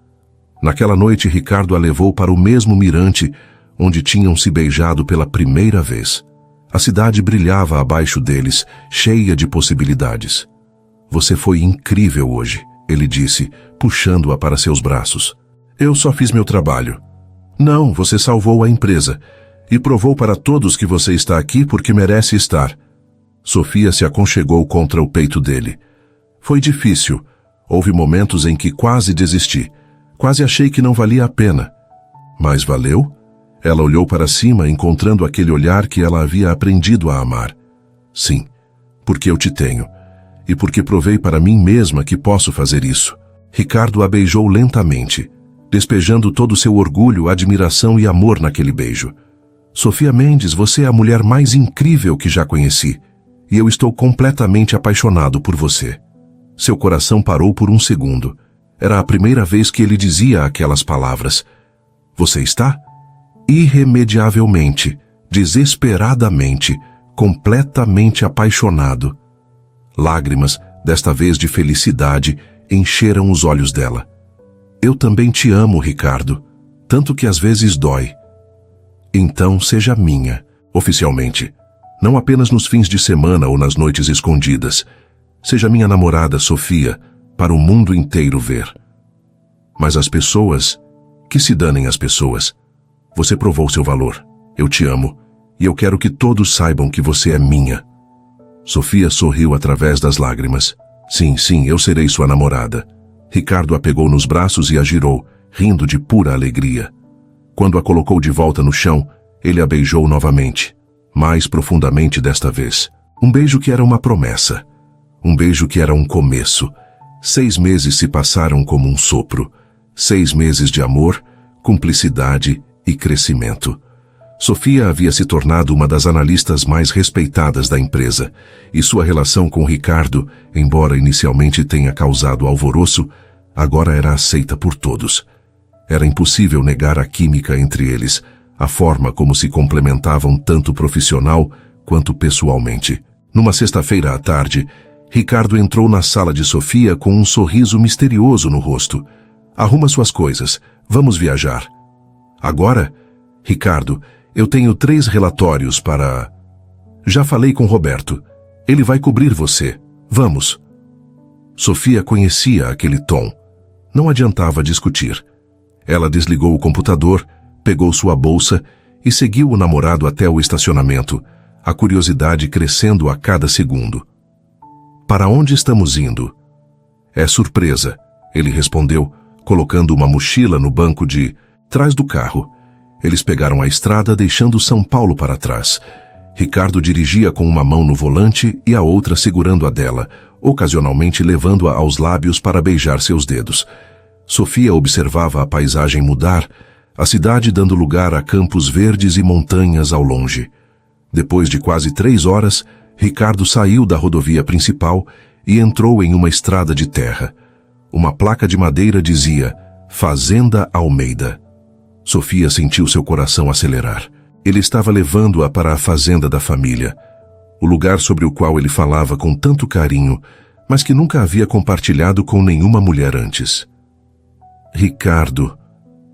Naquela noite, Ricardo a levou para o mesmo mirante onde tinham se beijado pela primeira vez. A cidade brilhava abaixo deles, cheia de possibilidades. Você foi incrível hoje, ele disse, puxando-a para seus braços. Eu só fiz meu trabalho. Não, você salvou a empresa e provou para todos que você está aqui porque merece estar. Sofia se aconchegou contra o peito dele. Foi difícil. Houve momentos em que quase desisti. Quase achei que não valia a pena. Mas valeu? Ela olhou para cima, encontrando aquele olhar que ela havia aprendido a amar. Sim, porque eu te tenho. E porque provei para mim mesma que posso fazer isso. Ricardo a beijou lentamente, despejando todo o seu orgulho, admiração e amor naquele beijo. Sofia Mendes, você é a mulher mais incrível que já conheci. E eu estou completamente apaixonado por você. Seu coração parou por um segundo. Era a primeira vez que ele dizia aquelas palavras. Você está? Irremediavelmente, desesperadamente, completamente apaixonado. Lágrimas, desta vez de felicidade, encheram os olhos dela. Eu também te amo, Ricardo, tanto que às vezes dói. Então seja minha, oficialmente. Não apenas nos fins de semana ou nas noites escondidas. Seja minha namorada, Sofia, para o mundo inteiro ver. Mas as pessoas, que se danem as pessoas. Você provou seu valor. Eu te amo, e eu quero que todos saibam que você é minha. Sofia sorriu através das lágrimas. Sim, eu serei sua namorada. Ricardo a pegou nos braços e a girou, rindo de pura alegria. Quando a colocou de volta no chão, ele a beijou novamente, mais profundamente desta vez. Um beijo que era uma promessa. Um beijo que era um começo. 6 meses se passaram como um sopro. 6 meses de amor, cumplicidade e crescimento. Sofia havia se tornado uma das analistas mais respeitadas da empresa, e sua relação com Ricardo, embora inicialmente tenha causado alvoroço, agora era aceita por todos. Era impossível negar a química entre eles, a forma como se complementavam tanto profissional quanto pessoalmente. Numa sexta-feira à tarde, Ricardo entrou na sala de Sofia com um sorriso misterioso no rosto. Arruma suas coisas, vamos viajar. Agora? Ricardo, eu tenho 3 relatórios para... Já falei com Roberto. Ele vai cobrir você. Vamos. Sofia conhecia aquele tom. Não adiantava discutir. Ela desligou o computador, pegou sua bolsa e seguiu o namorado até o estacionamento, a curiosidade crescendo a cada segundo. Para onde estamos indo? É surpresa, ele respondeu, colocando uma mochila no banco de trás do carro. Eles pegaram a estrada, deixando São Paulo para trás. Ricardo dirigia com uma mão no volante e a outra segurando a dela, ocasionalmente levando-a aos lábios para beijar seus dedos. Sofia observava a paisagem mudar, a cidade dando lugar a campos verdes e montanhas ao longe. Depois de quase 3 horas, Ricardo saiu da rodovia principal e entrou em uma estrada de terra. Uma placa de madeira dizia Fazenda Almeida. Sofia sentiu seu coração acelerar. Ele estava levando-a para a fazenda da família, o lugar sobre o qual ele falava com tanto carinho, mas que nunca havia compartilhado com nenhuma mulher antes. Ricardo,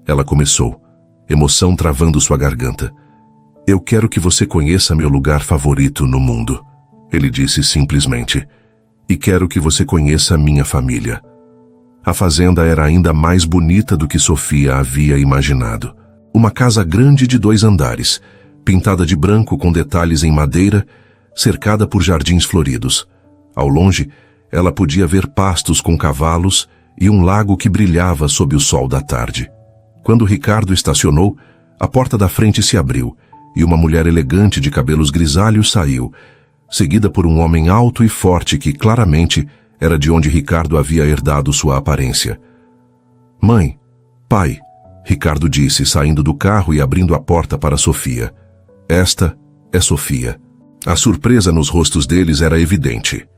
ela começou, emoção travando sua garganta. Eu quero que você conheça meu lugar favorito no mundo, ele disse simplesmente. E quero que você conheça minha família. A fazenda era ainda mais bonita do que Sofia havia imaginado. Uma casa grande de 2 andares, pintada de branco com detalhes em madeira, cercada por jardins floridos. Ao longe, ela podia ver pastos com cavalos e um lago que brilhava sob o sol da tarde. Quando Ricardo estacionou, a porta da frente se abriu e uma mulher elegante de cabelos grisalhos saiu, seguida por um homem alto e forte que, claramente, era de onde Ricardo havia herdado sua aparência. Mãe, pai, Ricardo disse, saindo do carro e abrindo a porta para Sofia. Esta é Sofia. A surpresa nos rostos deles era evidente.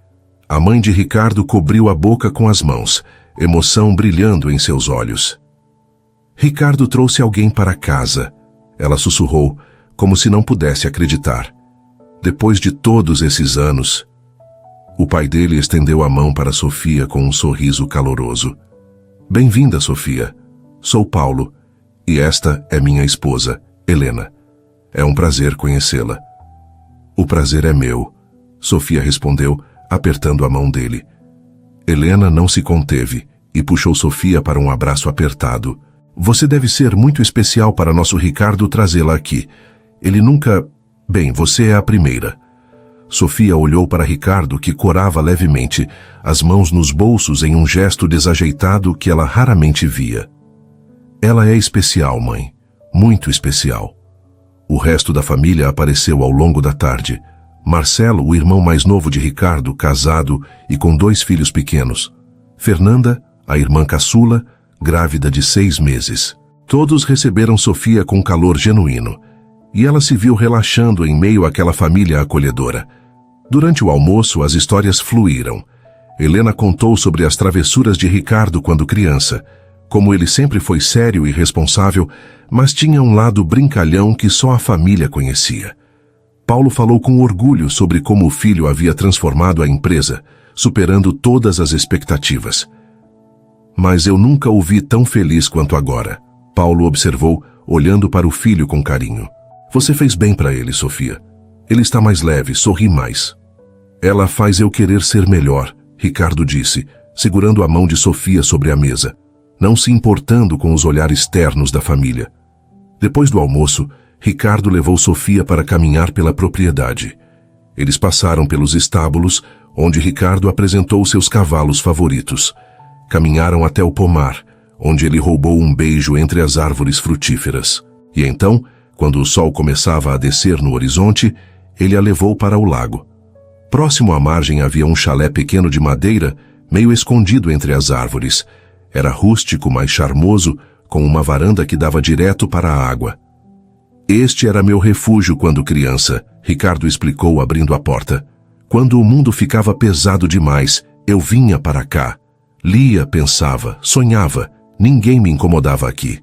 A mãe de Ricardo cobriu a boca com as mãos, emoção brilhando em seus olhos. Ricardo trouxe alguém para casa. Ela sussurrou, como se não pudesse acreditar. Depois de todos esses anos... O pai dele estendeu a mão para Sofia com um sorriso caloroso. Bem-vinda, Sofia. Sou Paulo, e esta é minha esposa, Helena. É um prazer conhecê-la. O prazer é meu, Sofia respondeu, apertando a mão dele. Helena não se conteve e puxou Sofia para um abraço apertado. Você deve ser muito especial para nosso Ricardo trazê-la aqui. Ele nunca... Bem, você é a primeira. Sofia olhou para Ricardo, que corava levemente, as mãos nos bolsos em um gesto desajeitado que ela raramente via. Ela é especial, mãe. Muito especial. O resto da família apareceu ao longo da tarde. Marcelo, o irmão mais novo de Ricardo, casado e com 2 filhos pequenos. Fernanda, a irmã caçula, grávida de 6 meses. Todos receberam Sofia com calor genuíno, e ela se viu relaxando em meio àquela família acolhedora. Durante o almoço, as histórias fluíram. Helena contou sobre as travessuras de Ricardo quando criança, como ele sempre foi sério e responsável, mas tinha um lado brincalhão que só a família conhecia. Paulo falou com orgulho sobre como o filho havia transformado a empresa, superando todas as expectativas. Mas eu nunca o vi tão feliz quanto agora, Paulo observou, olhando para o filho com carinho. Você fez bem para ele, Sofia. Ele está mais leve, sorri mais. Ela faz eu querer ser melhor, Ricardo disse, segurando a mão de Sofia sobre a mesa, não se importando com os olhares ternos da família. Depois do almoço, Ricardo levou Sofia para caminhar pela propriedade. Eles passaram pelos estábulos, onde Ricardo apresentou seus cavalos favoritos. Caminharam até o pomar, onde ele roubou um beijo entre as árvores frutíferas. E então, quando o sol começava a descer no horizonte, ele a levou para o lago. Próximo à margem havia um chalé pequeno de madeira, meio escondido entre as árvores. Era rústico, mas charmoso, com uma varanda que dava direto para a água. Este era meu refúgio quando criança, Ricardo explicou abrindo a porta. Quando o mundo ficava pesado demais, eu vinha para cá. Lia, pensava, sonhava. Ninguém me incomodava aqui.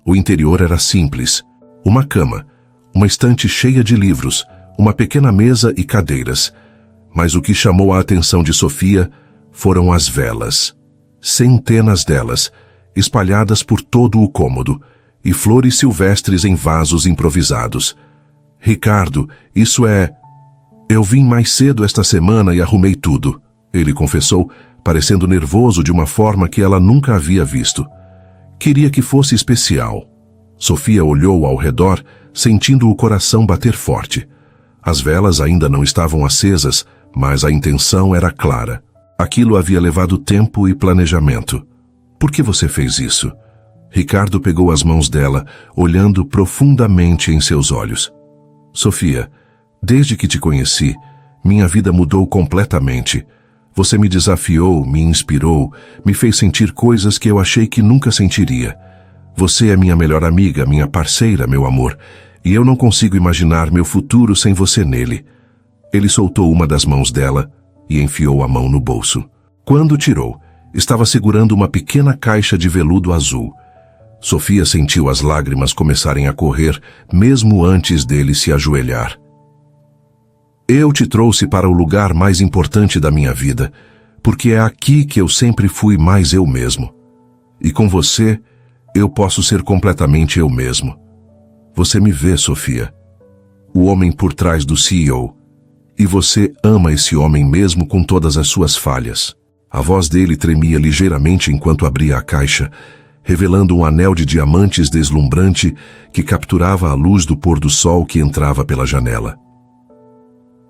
O interior era simples. Uma cama, uma estante cheia de livros, uma pequena mesa e cadeiras. Mas o que chamou a atenção de Sofia foram as velas. Centenas delas, espalhadas por todo o cômodo, e flores silvestres em vasos improvisados. Ricardo, isso é... Eu vim mais cedo esta semana e arrumei tudo, ele confessou, parecendo nervoso de uma forma que ela nunca havia visto. Queria que fosse especial. Sofia olhou ao redor, sentindo o coração bater forte. As velas ainda não estavam acesas, mas a intenção era clara. Aquilo havia levado tempo e planejamento. Por que você fez isso? Ricardo pegou as mãos dela, olhando profundamente em seus olhos. Sofia, desde que te conheci, minha vida mudou completamente. Você me desafiou, me inspirou, me fez sentir coisas que eu achei que nunca sentiria. Você é minha melhor amiga, minha parceira, meu amor, e eu não consigo imaginar meu futuro sem você nele. Ele soltou uma das mãos dela e enfiou a mão no bolso. Quando tirou, estava segurando uma pequena caixa de veludo azul. Sofia sentiu as lágrimas começarem a correr, mesmo antes dele se ajoelhar. Eu te trouxe para o lugar mais importante da minha vida, porque é aqui que eu sempre fui mais eu mesmo. E com você, eu posso ser completamente eu mesmo. Você me vê, Sofia, o homem por trás do CEO, e você ama esse homem mesmo com todas as suas falhas. A voz dele tremia ligeiramente enquanto abria a caixa, revelando um anel de diamantes deslumbrante que capturava a luz do pôr do sol que entrava pela janela.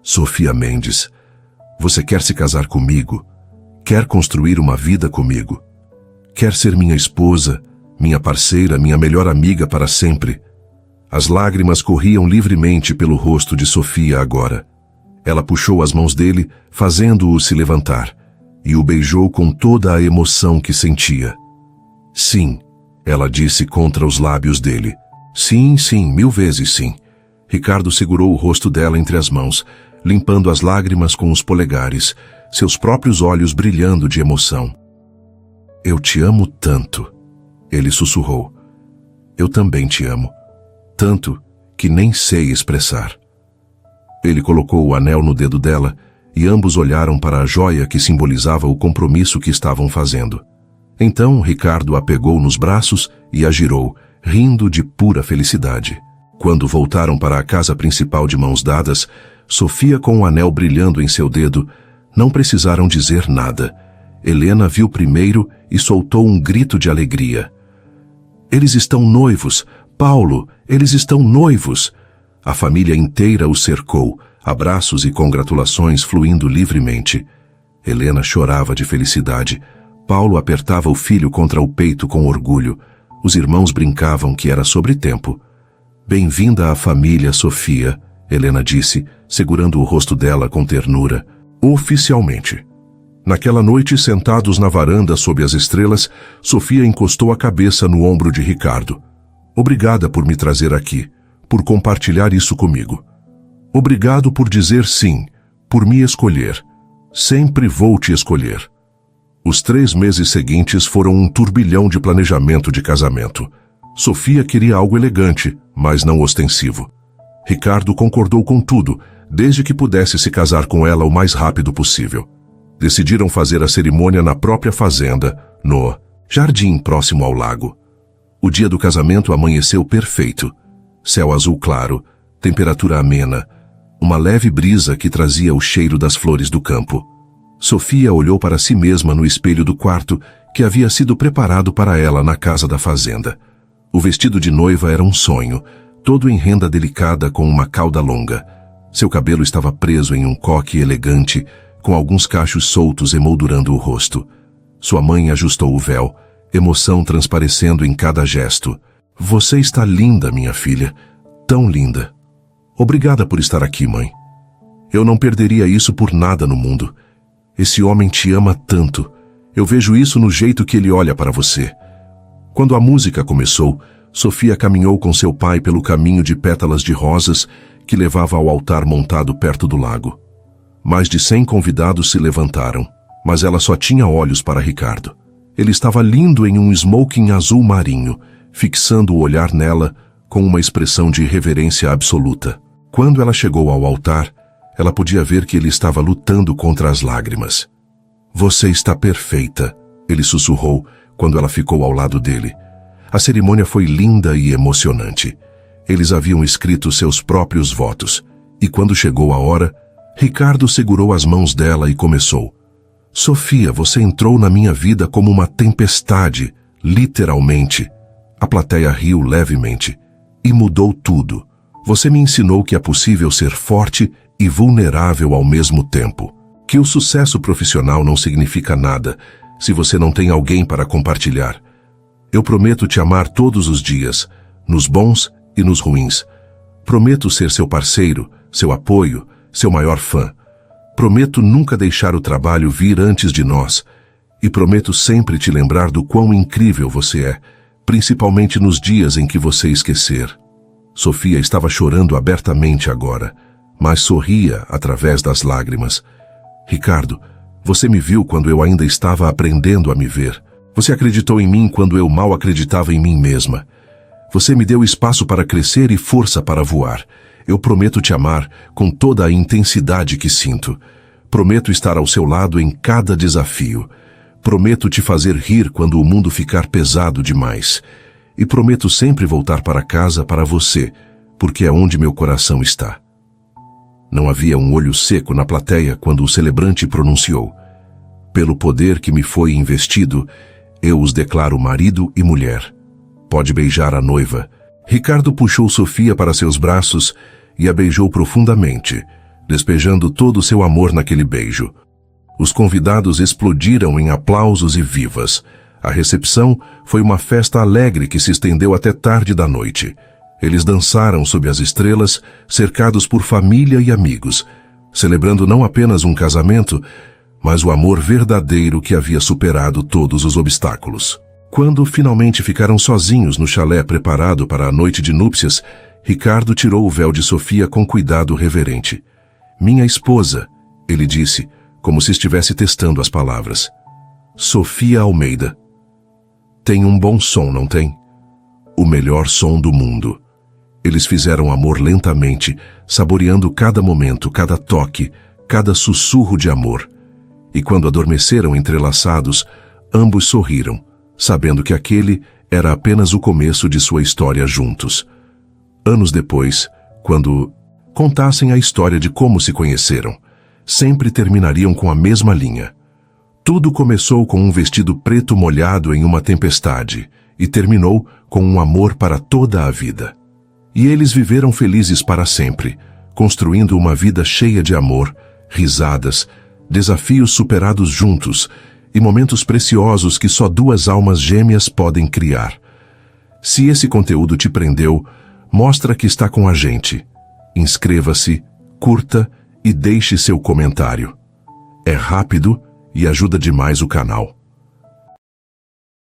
Sofia Mendes, você quer se casar comigo? Quer construir uma vida comigo? Quer ser minha esposa, minha parceira, minha melhor amiga para sempre? As lágrimas corriam livremente pelo rosto de Sofia agora. Ela puxou as mãos dele, fazendo-o se levantar, e o beijou com toda a emoção que sentia. Sim, ela disse contra os lábios dele. Sim, sim, 1000 vezes sim. Ricardo segurou o rosto dela entre as mãos, limpando as lágrimas com os polegares, seus próprios olhos brilhando de emoção. Eu te amo tanto, ele sussurrou. Eu também te amo, tanto que nem sei expressar. Ele colocou o anel no dedo dela e ambos olharam para a joia que simbolizava o compromisso que estavam fazendo. Então Ricardo a pegou nos braços e a girou, rindo de pura felicidade. Quando voltaram para a casa principal de mãos dadas, Sofia com o anel brilhando em seu dedo, não precisaram dizer nada. Helena viu primeiro e soltou um grito de alegria. Eles estão noivos! Paulo, eles estão noivos! A família inteira o cercou, abraços e congratulações fluindo livremente. Helena chorava de felicidade. Paulo apertava o filho contra o peito com orgulho. Os irmãos brincavam que era sobre tempo. Bem-vinda à família, Sofia, Helena disse, segurando o rosto dela com ternura. Oficialmente. Naquela noite, sentados na varanda sob as estrelas, Sofia encostou a cabeça no ombro de Ricardo. Obrigada por me trazer aqui, por compartilhar isso comigo. Obrigado por dizer sim, por me escolher. Sempre vou te escolher. Os 3 meses seguintes foram um turbilhão de planejamento de casamento. Sofia queria algo elegante, mas não ostensivo. Ricardo concordou com tudo, desde que pudesse se casar com ela o mais rápido possível. Decidiram fazer a cerimônia na própria fazenda, no jardim próximo ao lago. O dia do casamento amanheceu perfeito. Céu azul claro, temperatura amena, uma leve brisa que trazia o cheiro das flores do campo. Sofia olhou para si mesma no espelho do quarto que havia sido preparado para ela na casa da fazenda. O vestido de noiva era um sonho, todo em renda delicada com uma cauda longa. Seu cabelo estava preso em um coque elegante, com alguns cachos soltos emoldurando o rosto. Sua mãe ajustou o véu, emoção transparecendo em cada gesto. Você está linda, minha filha. Tão linda. Obrigada por estar aqui, mãe. Eu não perderia isso por nada no mundo. Esse homem te ama tanto. Eu vejo isso no jeito que ele olha para você. Quando a música começou, Sofia caminhou com seu pai pelo caminho de pétalas de rosas que levava ao altar montado perto do lago. Mais de 100 convidados se levantaram, mas ela só tinha olhos para Ricardo. Ele estava lindo em um smoking azul marinho, fixando o olhar nela com uma expressão de reverência absoluta. Quando ela chegou ao altar, ela podia ver que ele estava lutando contra as lágrimas. Você está perfeita, ele sussurrou quando ela ficou ao lado dele. A cerimônia foi linda e emocionante. Eles haviam escrito seus próprios votos, e quando chegou a hora, Ricardo segurou as mãos dela e começou. Sofia, você entrou na minha vida como uma tempestade, literalmente. A plateia riu levemente. E mudou tudo. Você me ensinou que é possível ser forte e vulnerável ao mesmo tempo. Que o sucesso profissional não significa nada se você não tem alguém para compartilhar. Eu prometo te amar todos os dias, nos bons e nos ruins. Prometo ser seu parceiro, seu apoio, seu maior fã. Prometo nunca deixar o trabalho vir antes de nós. E prometo sempre te lembrar do quão incrível você é, principalmente nos dias em que você esquecer. Sofia estava chorando abertamente agora, mas sorria através das lágrimas. Ricardo, você me viu quando eu ainda estava aprendendo a me ver. Você acreditou em mim quando eu mal acreditava em mim mesma. Você me deu espaço para crescer e força para voar. Eu prometo te amar com toda a intensidade que sinto. Prometo estar ao seu lado em cada desafio. Prometo te fazer rir quando o mundo ficar pesado demais. E prometo sempre voltar para casa para você, porque é onde meu coração está. Não havia um olho seco na plateia quando o celebrante pronunciou. Pelo poder que me foi investido, eu os declaro marido e mulher. Pode beijar a noiva. Ricardo puxou Sofia para seus braços e a beijou profundamente, despejando todo o seu amor naquele beijo. Os convidados explodiram em aplausos e vivas. A recepção foi uma festa alegre que se estendeu até tarde da noite. Eles dançaram sob as estrelas, cercados por família e amigos, celebrando não apenas um casamento, mas o amor verdadeiro que havia superado todos os obstáculos. Quando finalmente ficaram sozinhos no chalé preparado para a noite de núpcias, Ricardo tirou o véu de Sofia com cuidado reverente. Minha esposa, ele disse, como se estivesse testando as palavras. Sofia Almeida. Tem um bom som, não tem? O melhor som do mundo. Eles fizeram amor lentamente, saboreando cada momento, cada toque, cada sussurro de amor. E quando adormeceram entrelaçados, ambos sorriram, sabendo que aquele era apenas o começo de sua história juntos. Anos depois, quando contassem a história de como se conheceram, sempre terminariam com a mesma linha. Tudo começou com um vestido preto molhado em uma tempestade e terminou com um amor para toda a vida. E eles viveram felizes para sempre, construindo uma vida cheia de amor, risadas, desafios superados juntos e momentos preciosos que só duas almas gêmeas podem criar. Se esse conteúdo te prendeu, mostra que está com a gente. Inscreva-se, curta e deixe seu comentário. É rápido e ajuda demais o canal.